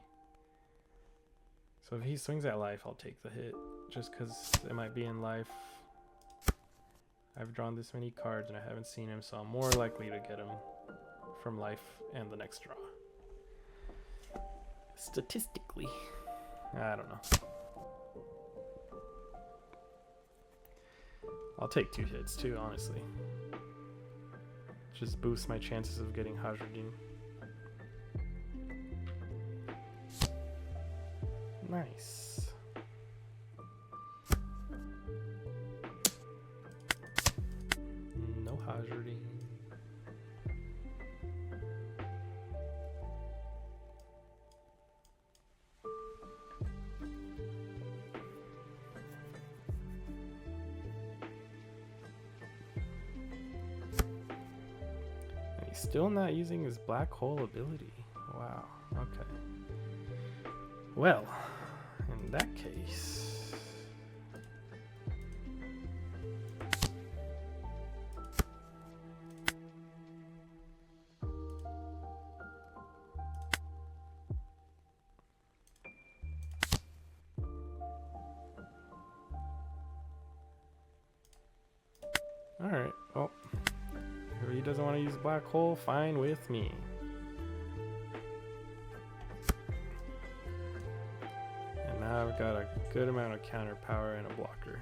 So if he swings at life, I'll take the hit, just because it might be in life. I've drawn this many cards and I haven't seen him, so I'm more likely to get him from life and the next draw. Statistically. I don't know. I'll take 2 hits too, honestly. Just boosts my chances of getting Hajradin. Nice. No Hajradin. Still not using his black hole ability. Wow. Okay. Well, in that case, all right. Well, if he doesn't want to use black hole, fine with me. And now I've got a good amount of counter power and a blocker.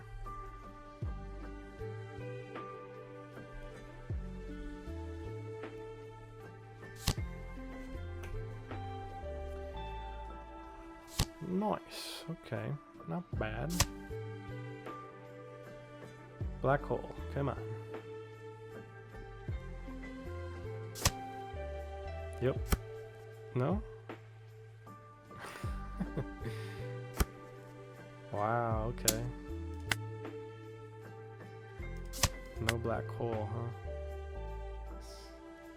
Nice. Okay. Not bad. Black hole. Come on. Yep. No? Wow, okay. No black hole, huh?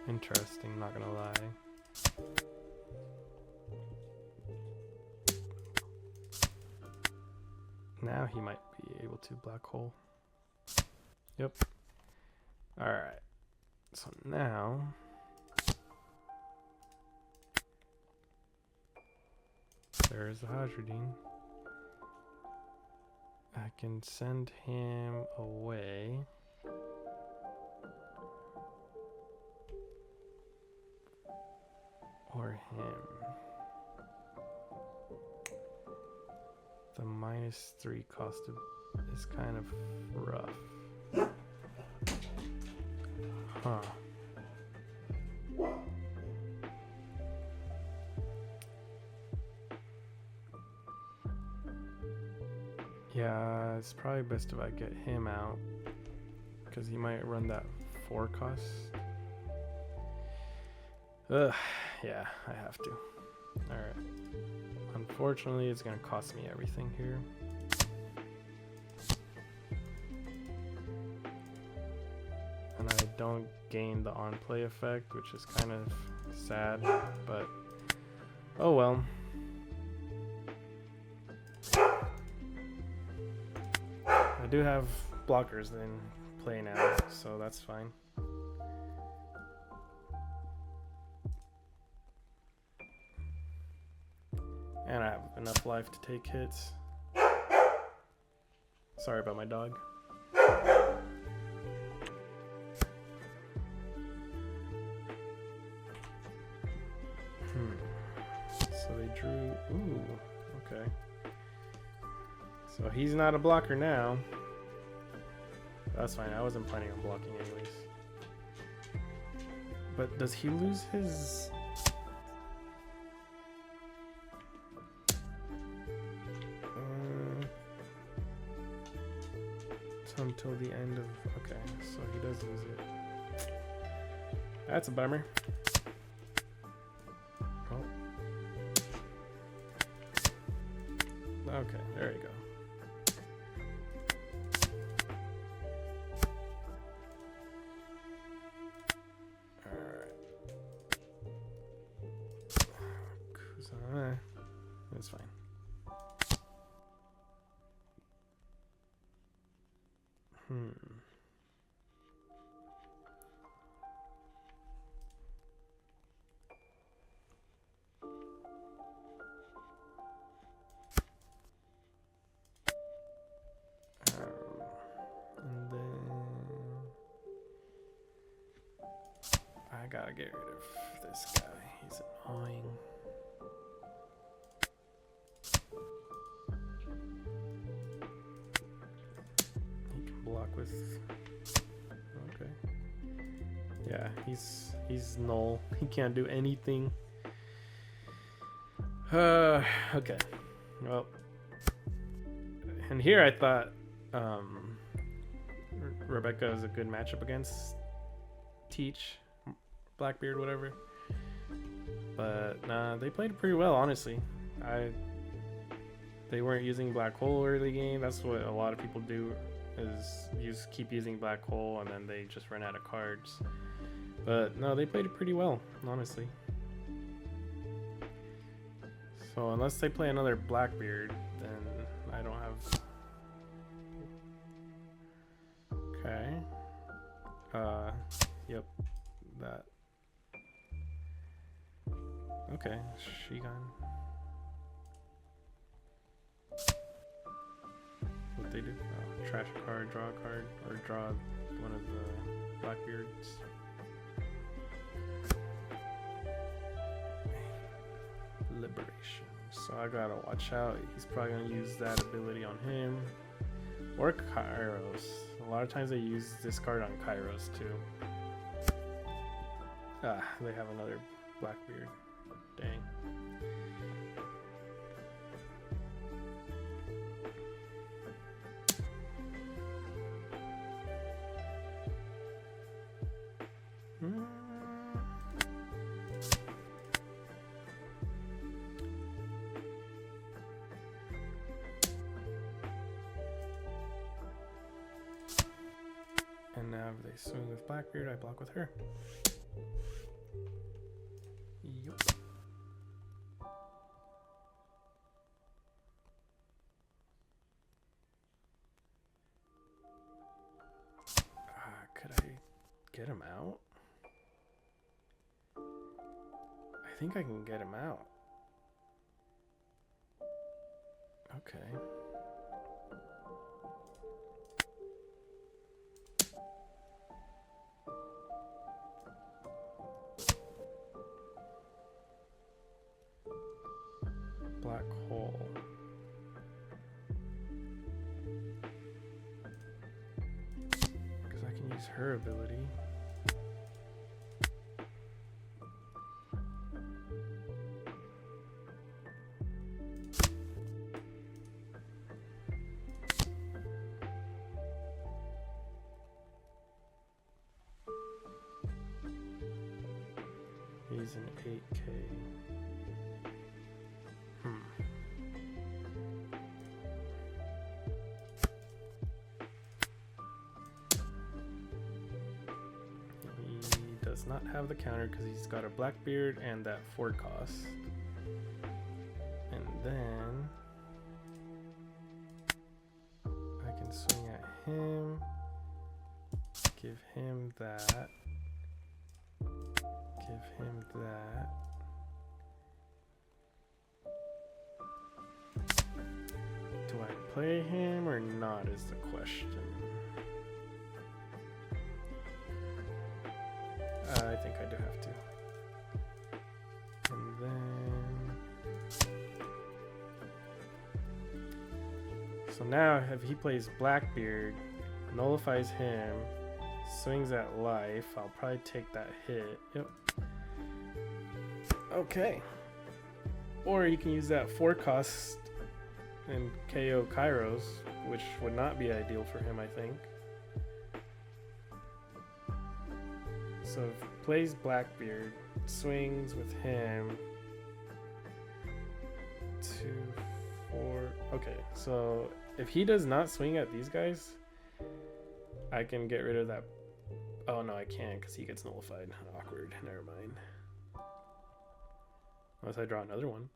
Interesting, not gonna lie. Now he might be able to black hole. Yep. Alright. So now there's the Hajradin. I can send him away. Or him. The -3 cost is kind of rough. Huh. Yeah, it's probably best if I get him out, because he might run that 4 cost. Ugh, yeah, I have to. Alright. Unfortunately, it's going to cost me everything here. And I don't gain the on-play effect, which is kind of sad, but oh well. I do have blockers in play now, so that's fine. And I have enough life to take hits. Sorry about my dog. So they drew... Ooh, okay. So he's not a blocker now. That's fine, I wasn't planning on blocking anyways. But does he lose his... until the end of... Okay, so he does lose it. That's a bummer. Oh. Okay, there you go. Alright. That's fine. I gotta get rid of this guy. He's annoying. He can block with. Okay. Yeah, he's null. He can't do anything. Okay. Well, and here I thought Rebecca is a good matchup against Teach, Blackbeard, whatever. But nah, they played pretty well, honestly. They weren't using Black Hole early game. That's what a lot of people do, is keep using Black Hole and then they just run out of cards. But no, they played it pretty well, honestly. So unless they play another Blackbeard, then I don't have. Okay. Yep. That. Okay. Shigan. What they do? Oh, trash a card, draw a card, or draw one of the Blackbeards. Liberation. So I gotta watch out. He's probably gonna use that ability on him. Or Kairos. A lot of times they use this card on Kairos too. Ah, they have another Blackbeard. Dang. And now if they swing with Blackbeard, I block with her. Yup. Could I get him out? I think I can get him out. Okay. Black hole. Because I can use her ability. He's an 8K. He does not have the counter because he's got a Blackbeard and that 4 cost. And then I can swing at him, give him that, give him that. Do I play him or not is the question. I think I do have to. And then... So now if he plays Blackbeard, nullifies him, swings at life, I'll probably take that hit. Yep. Okay. Or you can use that 4 cost and KO Kairos, which would not be ideal for him, I think. So if he plays Blackbeard, swings with him, 2, 4. Okay, so if he does not swing at these guys, I can get rid of that. Oh no, I can't because he gets nullified. Awkward. Never mind. Unless I draw another one.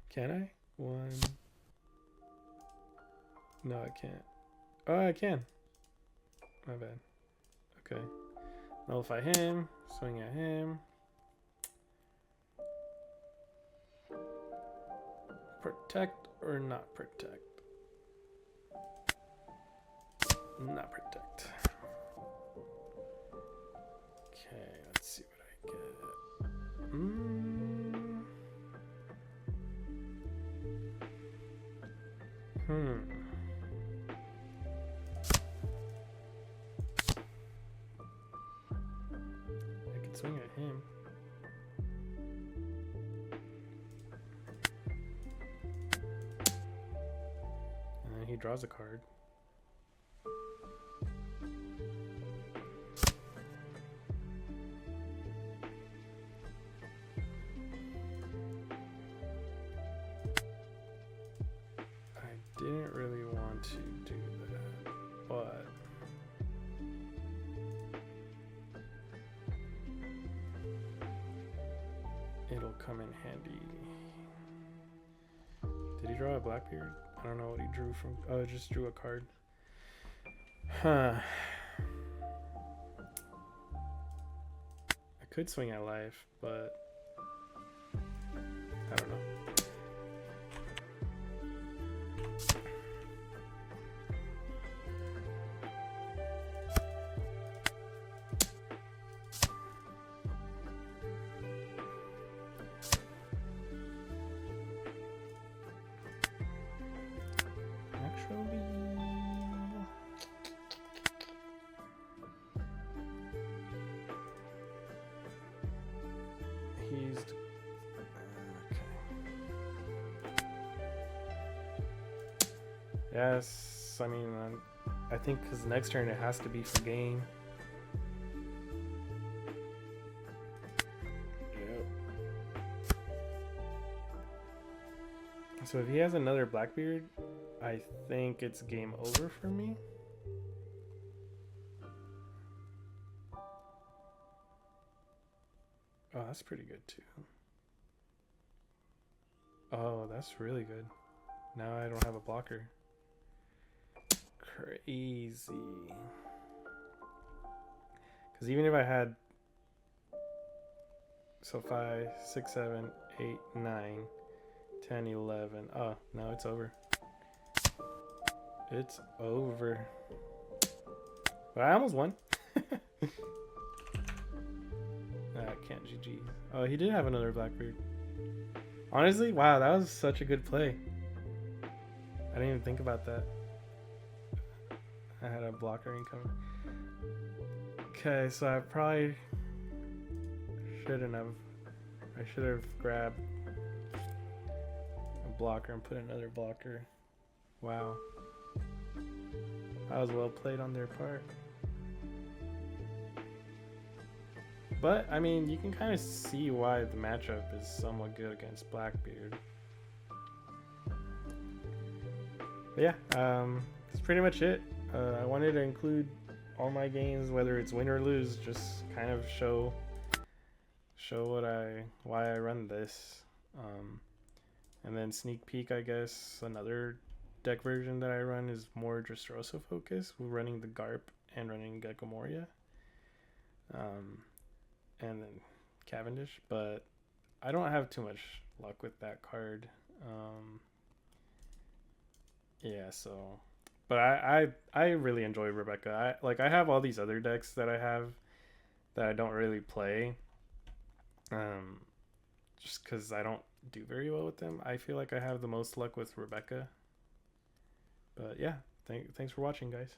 Can I? 1. No, I can't. Oh, I can. My bad. Okay. Nullify him. Swing at him. Protect or not protect? Not protect. Okay. Mm. I could swing at him. And then he draws a card. I didn't really want to do that, but it'll come in handy. Did he draw a Blackbeard? I don't know what he drew from. Oh, it just drew a card. Huh. I could swing at life, but I don't know. Actually, he's okay. Yes, I mean, I think because next turn it has to be for game. Yep. So if he has another Blackbeard, I think it's game over for me. Oh, that's pretty good too. Oh, that's really good. Now I don't have a blocker. Crazy. Because even if I had, so 5, 6, 7, 8, 9, 10, 11. Oh, no, it's over. It's over. But I almost won. I can't GG. Oh, he did have another Blackbeard. Honestly, wow, that was such a good play. I didn't even think about that. I had a blocker incoming. Okay, so I probably shouldn't have. I should have grabbed a blocker and put another blocker. Wow. That was well played on their part. But, I mean, you can kind of see why the matchup is somewhat good against Blackbeard. But yeah, that's pretty much it. I wanted to include all my games, whether it's win or lose, just kind of show why I run this. And then sneak peek, I guess, another deck version that I run is more Dressrosa focused. We're running the Garp and running Gecko Moria. And then Cavendish, but I don't have too much luck with that card. Yeah, so, but I really enjoy Rebecca. I have all these other decks that I have that I don't really play, just because I don't do very well with them. I feel like I have the most luck with Rebecca. But yeah, thanks for watching, guys.